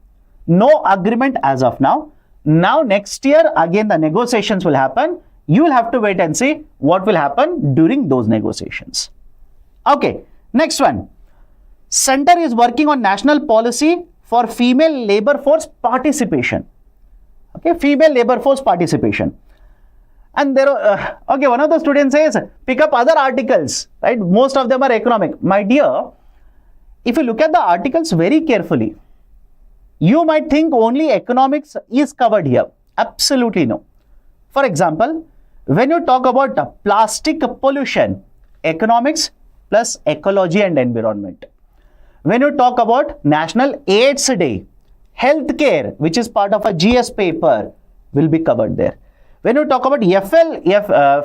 no agreement as of now. Now next year again the negotiations will happen. You will have to wait and see what will happen during those negotiations. Okay, next one. Center is working on national policy for female labor force participation. Okay, female labor force participation. And there are, okay, one of the students says, pick up other articles, right? Most of them are economic. My dear, if you look at the articles very carefully, you might think only economics is covered here. Absolutely no. For example, when you talk about plastic pollution, economics plus ecology and environment. When you talk about National AIDS Day, healthcare, which is part of a GS paper, will be covered there. When you talk about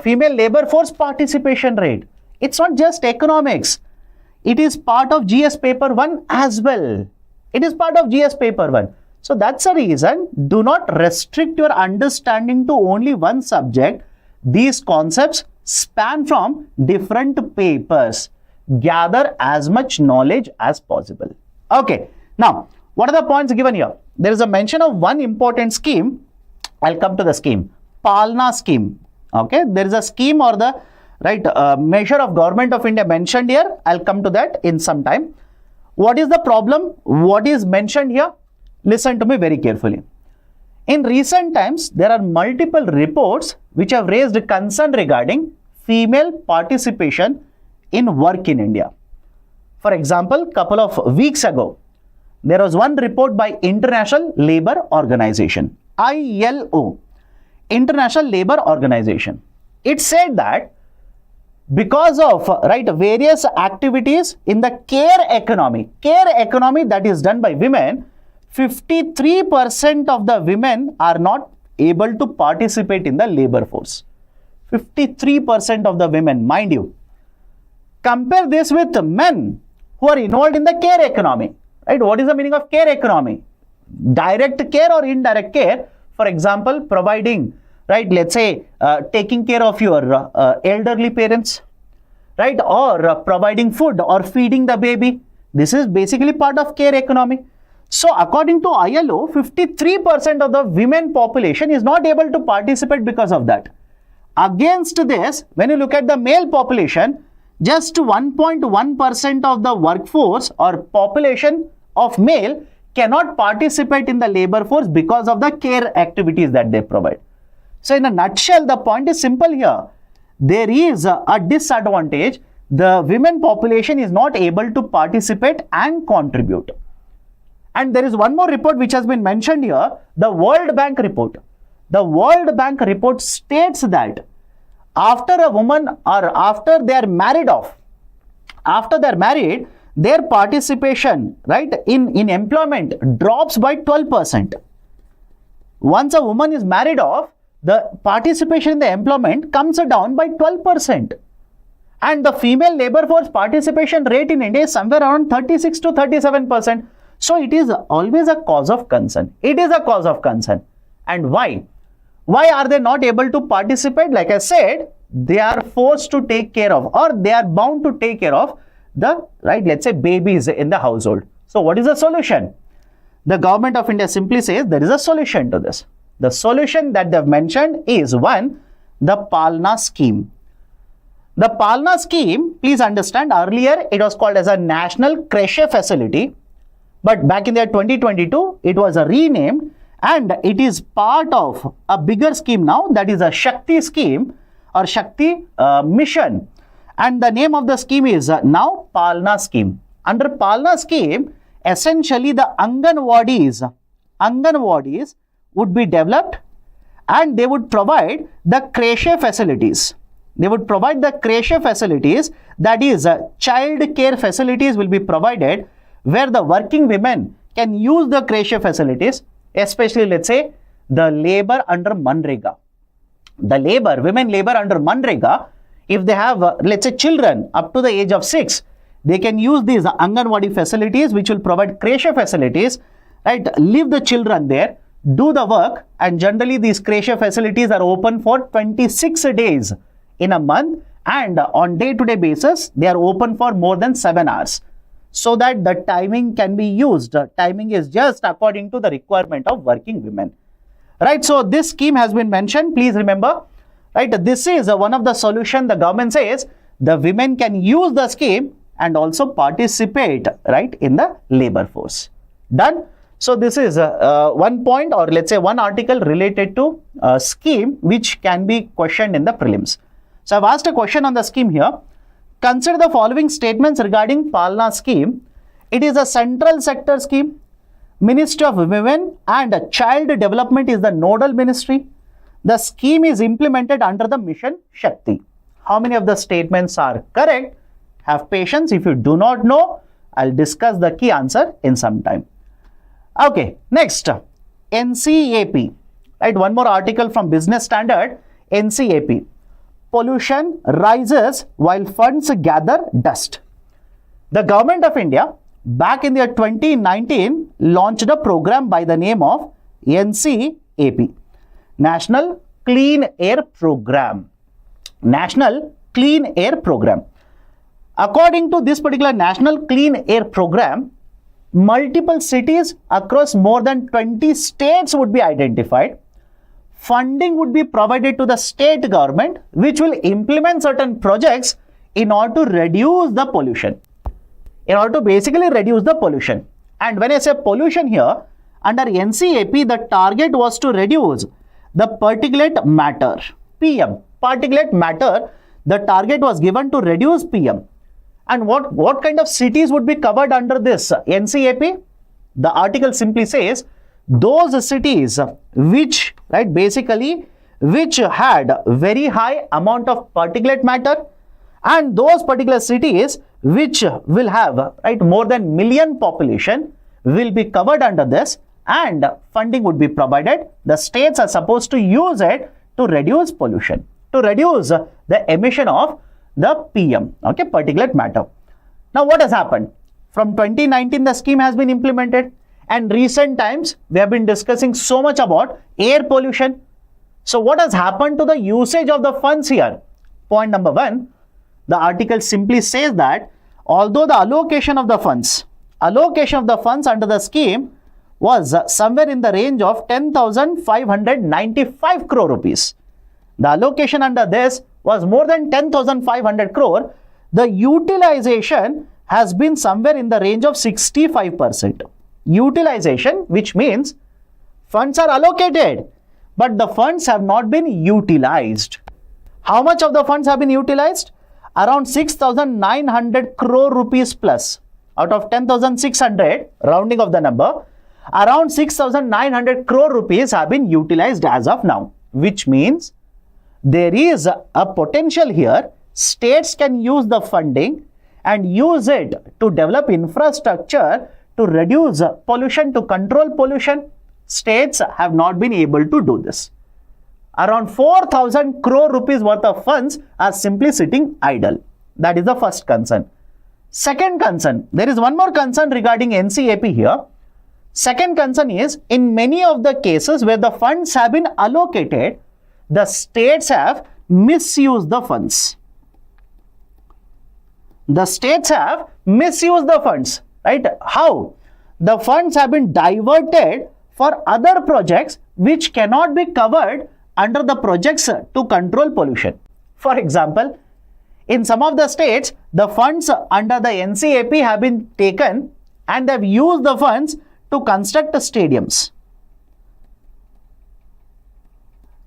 female labor force participation rate, it's not just economics. It is part of GS paper 1 as well. It is part of GS paper 1. So that's the reason, do not restrict your understanding to only one subject. These concepts span from different papers. Gather as much knowledge as possible. Okay, now what are the points given here? There is a mention of one important scheme. I'll come to the scheme. Palna scheme. Okay, there is a scheme, or the right, measure of Government of India mentioned here. I'll come to that in some time. What is the problem? What is mentioned here? Listen to me very carefully. In recent times, there are multiple reports which have raised concern regarding female participation in work in India. For example, couple of weeks ago, there was one report by International Labour Organization, ILO, International Labour Organization. It said that because of various activities in the care economy that is done by women, 53% of the women are not able to participate in the labor force. 53% of the women, mind you. Compare this with men who are involved in the care economy. Right? What is the meaning of care economy? Direct care or indirect care. For example, providing, right, let's say, taking care of your elderly parents, right, or providing food or feeding the baby. This is basically part of care economy. So according to ILO, 53% of the women population is not able to participate because of that. Against this, when you look at the male population, just 1.1% of the workforce or population of male cannot participate in the labor force because of the care activities that they provide. So in a nutshell, the point is simple here. There is a disadvantage. The women population is not able to participate and contribute. And there is one more report which has been mentioned here, the World Bank report. The World Bank report states that after a woman or after they are married, their participation, right, in employment drops by 12%. Once a woman is married off, the participation in the employment comes down by 12%. And the female labor force participation rate in India is somewhere around 36 to 37%. So it is always a cause of concern. It is a cause of concern. And why? Why are they not able to participate? Like I said, they are forced to take care of, or they are bound to take care of the, right, let's say, babies in the household. So what is the solution? The Government of India simply says there is a solution to this. The solution that they have mentioned is one, the Palna scheme. The Palna scheme, please understand, earlier it was called as a National Creche Facility. But back in the year 2022, it was renamed and it is part of a bigger scheme now, that is a Shakti scheme or Shakti mission. And the name of the scheme is now Palna scheme. Under Palna scheme, essentially the Anganwadis would be developed and they would provide the creche facilities. They would provide the creche facilities, that is child care facilities will be provided, where the working women can use the creche facilities, especially let's say the labor under Manrega. The women labor under Manrega, if they have let's say children up to the age of 6, they can use these Anganwadi facilities which will provide creche facilities, right, leave the children there, do the work, and generally these creche facilities are open for 26 days in a month, and on day-to-day basis they are open for more than 7 hours. So that the timing can be used. Timing is just according to the requirement of working women. Right, so this scheme has been mentioned. Please remember, right, this is one of the solution. The government says the women can use the scheme and also participate, right, in the labor force. Done. So this is one point, or let's say one article related to a scheme which can be questioned in the prelims. So I've asked a question on the scheme here. Consider the following statements regarding Palna scheme. It is a central sector scheme. Ministry of Women and Child Development is the nodal ministry. The scheme is implemented under the mission Shakti. How many of the statements are correct? Have patience. If you do not know, I'll discuss the key answer in some time. Okay, next, NCAP. Right, one more article from Business Standard, NCAP. Pollution rises while funds gather dust. The Government of India, back in the year 2019, launched a program by the name of NCAP, National Clean Air Program. National Clean Air Program. According to this particular National Clean Air Program, multiple cities across more than 20 states would be identified. funding would be provided to the state government, which will implement certain projects in order to reduce the pollution. In order to basically reduce the pollution. And when I say pollution here, under NCAP, the target was to reduce the particulate matter, PM. Particulate matter, the target was given to reduce PM. And what kind of cities would be covered under this NCAP? The article simply says, those cities which, right, basically, which had very high amount of particulate matter, and those particular cities which will have, right, more than million population will be covered under this, and funding would be provided. The states are supposed to use it to reduce pollution, to reduce the emission of the PM, okay, particulate matter. Now what has happened? From 2019 the scheme has been implemented, and recent times we have been discussing so much about air pollution. So what has happened to the usage of the funds here? Point number one, the article simply says that although the allocation of the funds under the scheme was somewhere in the range of 10,595 crore rupees. The allocation under this was more than 10,500 crore. The utilization has been somewhere in the range of 65%. Utilization, which means funds are allocated, but the funds have not been utilized. How much of the funds have been utilized? Around 6,900 crore rupees plus. Out of 10,600, rounding of the number, around 6,900 crore rupees have been utilized as of now, which means there is a potential here. States can use the funding and use it to develop infrastructure to reduce pollution, to control pollution. States have not been able to do this. Around 4,000 crore rupees worth of funds are simply sitting idle. That is the first concern. Second concern, there is one more concern regarding NCAP here. Second concern is, in many of the cases where the funds have been allocated, the states have misused the funds. The states have misused the funds, right? How? The funds have been diverted for other projects which cannot be covered under the projects to control pollution. For example, in some of the states, the funds under the NCAP have been taken and they have used the funds to construct stadiums.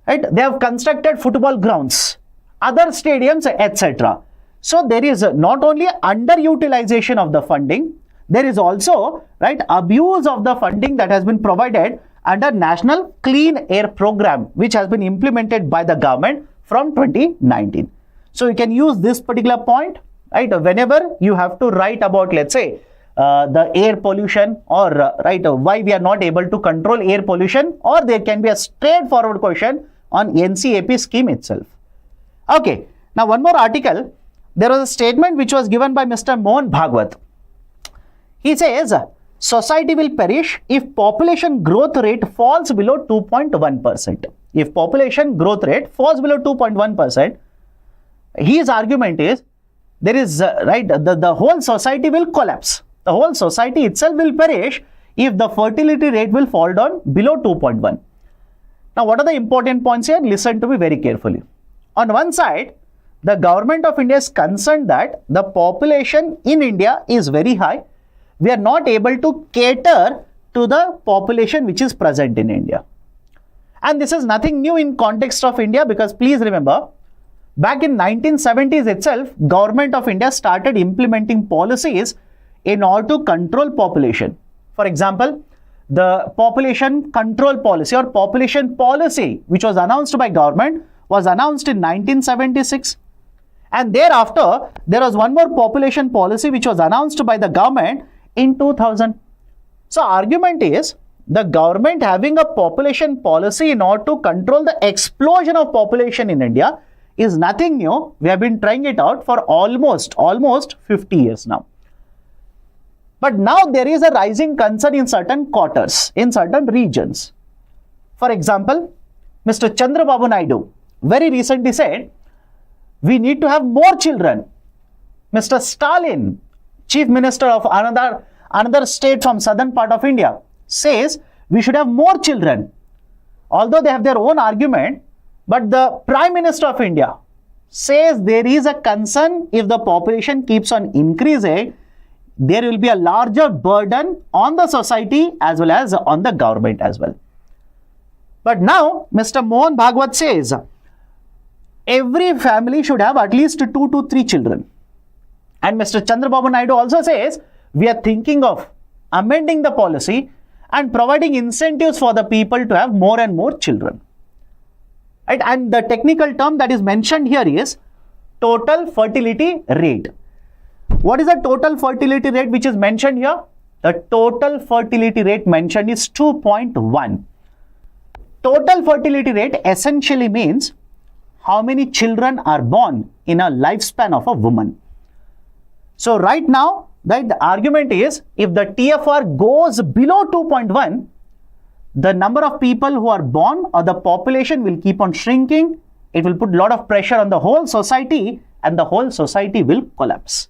Right? They have constructed football grounds, other stadiums, etc. So there is not only underutilization of the funding, there is also, right, abuse of the funding that has been provided under National Clean Air Program, which has been implemented by the government from 2019. So you can use this particular point, right, whenever you have to write about, let's say, the air pollution, or right, why we are not able to control air pollution, or there can be a straightforward question on NCAP scheme itself. Okay, now one more article. There was a statement which was given by Mr. Mohan Bhagwat. He says, society will perish if population growth rate falls below 2.1%. If population growth rate falls below 2.1%, his argument is, there is, right, the whole society will collapse. The whole society itself will perish if the fertility rate will fall down below 2.1. Now, what are the important points here? Listen to me very carefully. On one side, the government of India is concerned that the population in India is very high. We are not able to cater to the population which is present in India. And this is nothing new in context of India, because please remember, back in 1970s itself, government of India started implementing policies in order to control population. For example, the population control policy or population policy, which was announced by government, was announced in 1976. And thereafter, there was one more population policy which was announced by the government in 2000. So argument is, the government having a population policy in order to control the explosion of population in India is nothing new. We have been trying it out for almost 50 years now. But now there is a rising concern in certain quarters, in certain regions. For example, Mr. Chandrababu Naidu very recently said, we need to have more children. Mr. Stalin, Chief Minister of another state from southern part of India, says we should have more children. although they have their own argument, but the Prime Minister of India says there is a concern if the population keeps on increasing, there will be a larger burden on the society as well as on the government as well. But now Mr. Mohan Bhagwat says every family should have at least 2 to 3 children. And Mr. Chandrababu Naidu also says we are thinking of amending the policy and providing incentives for the people to have more and more children. Right? And the technical term that is mentioned here is total fertility rate. What is the total fertility rate which is mentioned here? The total fertility rate mentioned is 2.1. Total fertility rate essentially means how many children are born in a lifespan of a woman. So right now, the argument is if the TFR goes below 2.1, the number of people who are born or the population will keep on shrinking. It will put a lot of pressure on the whole society and the whole society will collapse.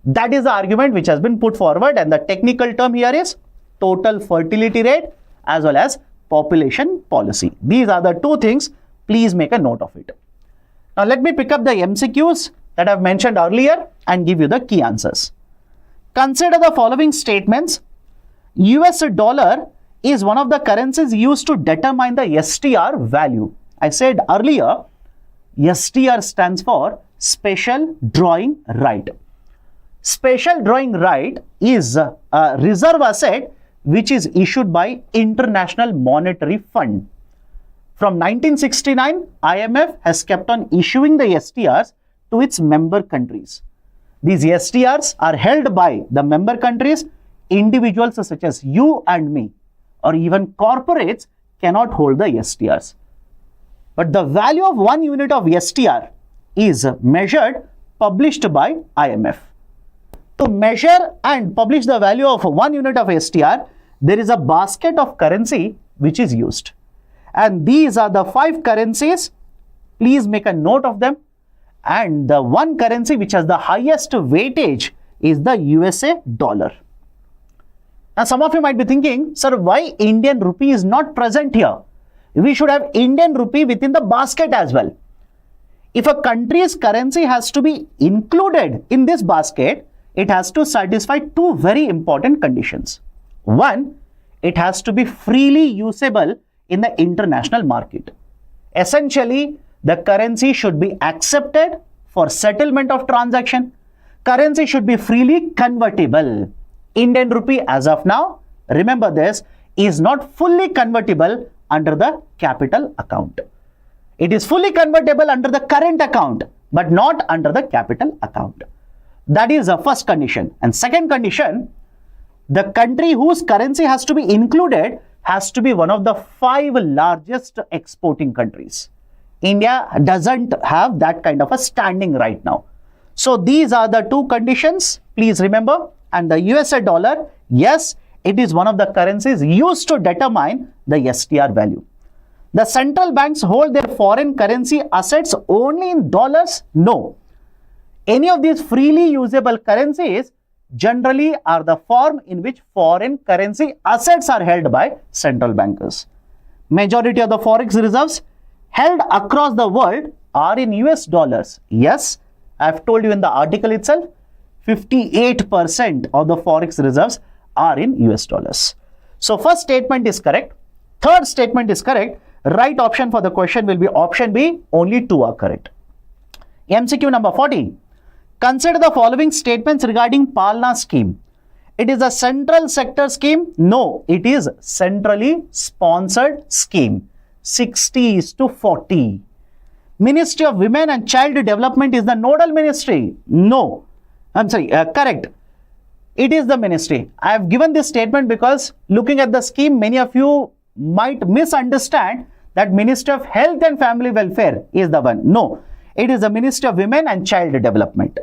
That is the argument which has been put forward, and the technical term here is total fertility rate as well as population policy. These are the two things. Please make a note of it. Now let me pick up the MCQs that I've mentioned earlier and give you the key answers. Consider the following statements. US dollar is one of the currencies used to determine the STR value. I said earlier, STR stands for Special Drawing Right. Special Drawing Right is a reserve asset which is issued by International Monetary Fund. From 1969, IMF has kept on issuing the STRs to its member countries. These STRs are held by the member countries. Individuals such as you and me or even corporates cannot hold the STRs. But the value of 1 unit of STR is measured, published by IMF. To measure and publish the value of 1 unit of STR, there is a basket of currency which is used. And these are the 5 currencies. Please make a note of them. And the one currency which has the highest weightage is the USA dollar. Now some of you might be thinking, sir, why Indian rupee is not present here? We should have Indian rupee within the basket as well. If a country's currency has to be included in this basket, it has to satisfy 2 very important conditions. One, it has to be freely usable in the international market. Essentially, the currency should be accepted for settlement of transaction. Currency should be freely convertible. Indian rupee as of now, remember this, is not fully convertible under the capital account. It is fully convertible under the current account, but not under the capital account. That is the first condition. And second condition, the country whose currency has to be included has to be one of the 5 largest exporting countries. India doesn't have that kind of a standing right now. So these are the 2 conditions. Please remember. And the USA dollar, yes, it is one of the currencies used to determine the STR value. The central banks hold their foreign currency assets only in dollars? No. Any of these freely usable currencies generally are the form in which foreign currency assets are held by central bankers. Majority of the forex reserves held across the world are in US dollars. Yes, I have told you in the article itself, 58% of the forex reserves are in US dollars. So first statement is correct. Third statement is correct. Right option for the question will be option B. Only 2 are correct. MCQ number 40. Consider the following statements regarding Palna scheme. It is a central sector scheme? No, it is centrally sponsored scheme. 60:40. Ministry of Women and Child Development is the nodal ministry? No. Correct. It is the ministry. I have given this statement because looking at the scheme, many of you might misunderstand that Ministry of Health and Family Welfare is the one. No, it is the Ministry of Women and Child Development.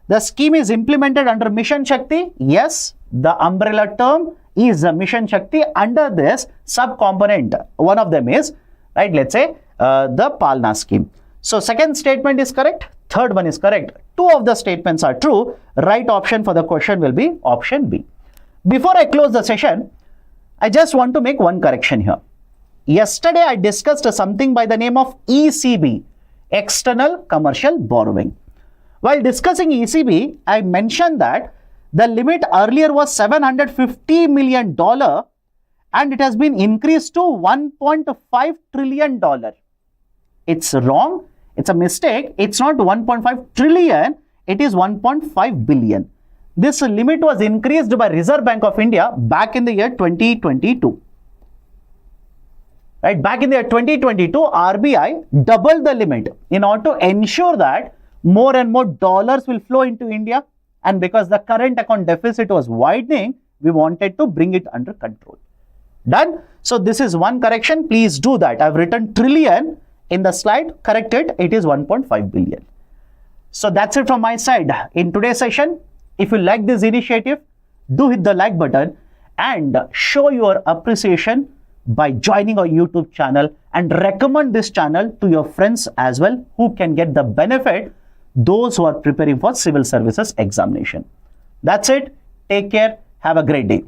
The scheme is implemented under Mission Shakti. Yes, the umbrella term is Mission Shakti. Under this sub-component, one of them is, right, let's say the Palna scheme. So second statement is correct. Third one is correct. 2 of the statements are true. Right option for the question will be option B. Before I close the session, I just want to make one correction here. Yesterday, I discussed something by the name of ECB, External Commercial Borrowing. While discussing ECB, I mentioned that the limit earlier was $750 million and it has been increased to $1.5 trillion. It's wrong. It's a mistake. It's not 1.5 trillion. It is 1.5 billion. This limit was increased by Reserve Bank of India back in the year 2022. Right, back in the year 2022, RBI doubled the limit in order to ensure that more and more dollars will flow into India. And because the current account deficit was widening, we wanted to bring it under control. Done? So this is one correction. Please do that. I've written trillion in the slide. Correct it. It is 1.5 billion. So that's it from my side. In today's session, if you like this initiative, do hit the like button and show your appreciation by joining our YouTube channel and recommend this channel to your friends as well who can get the benefit, those who are preparing for civil services examination. That's it. Take care. Have a great day.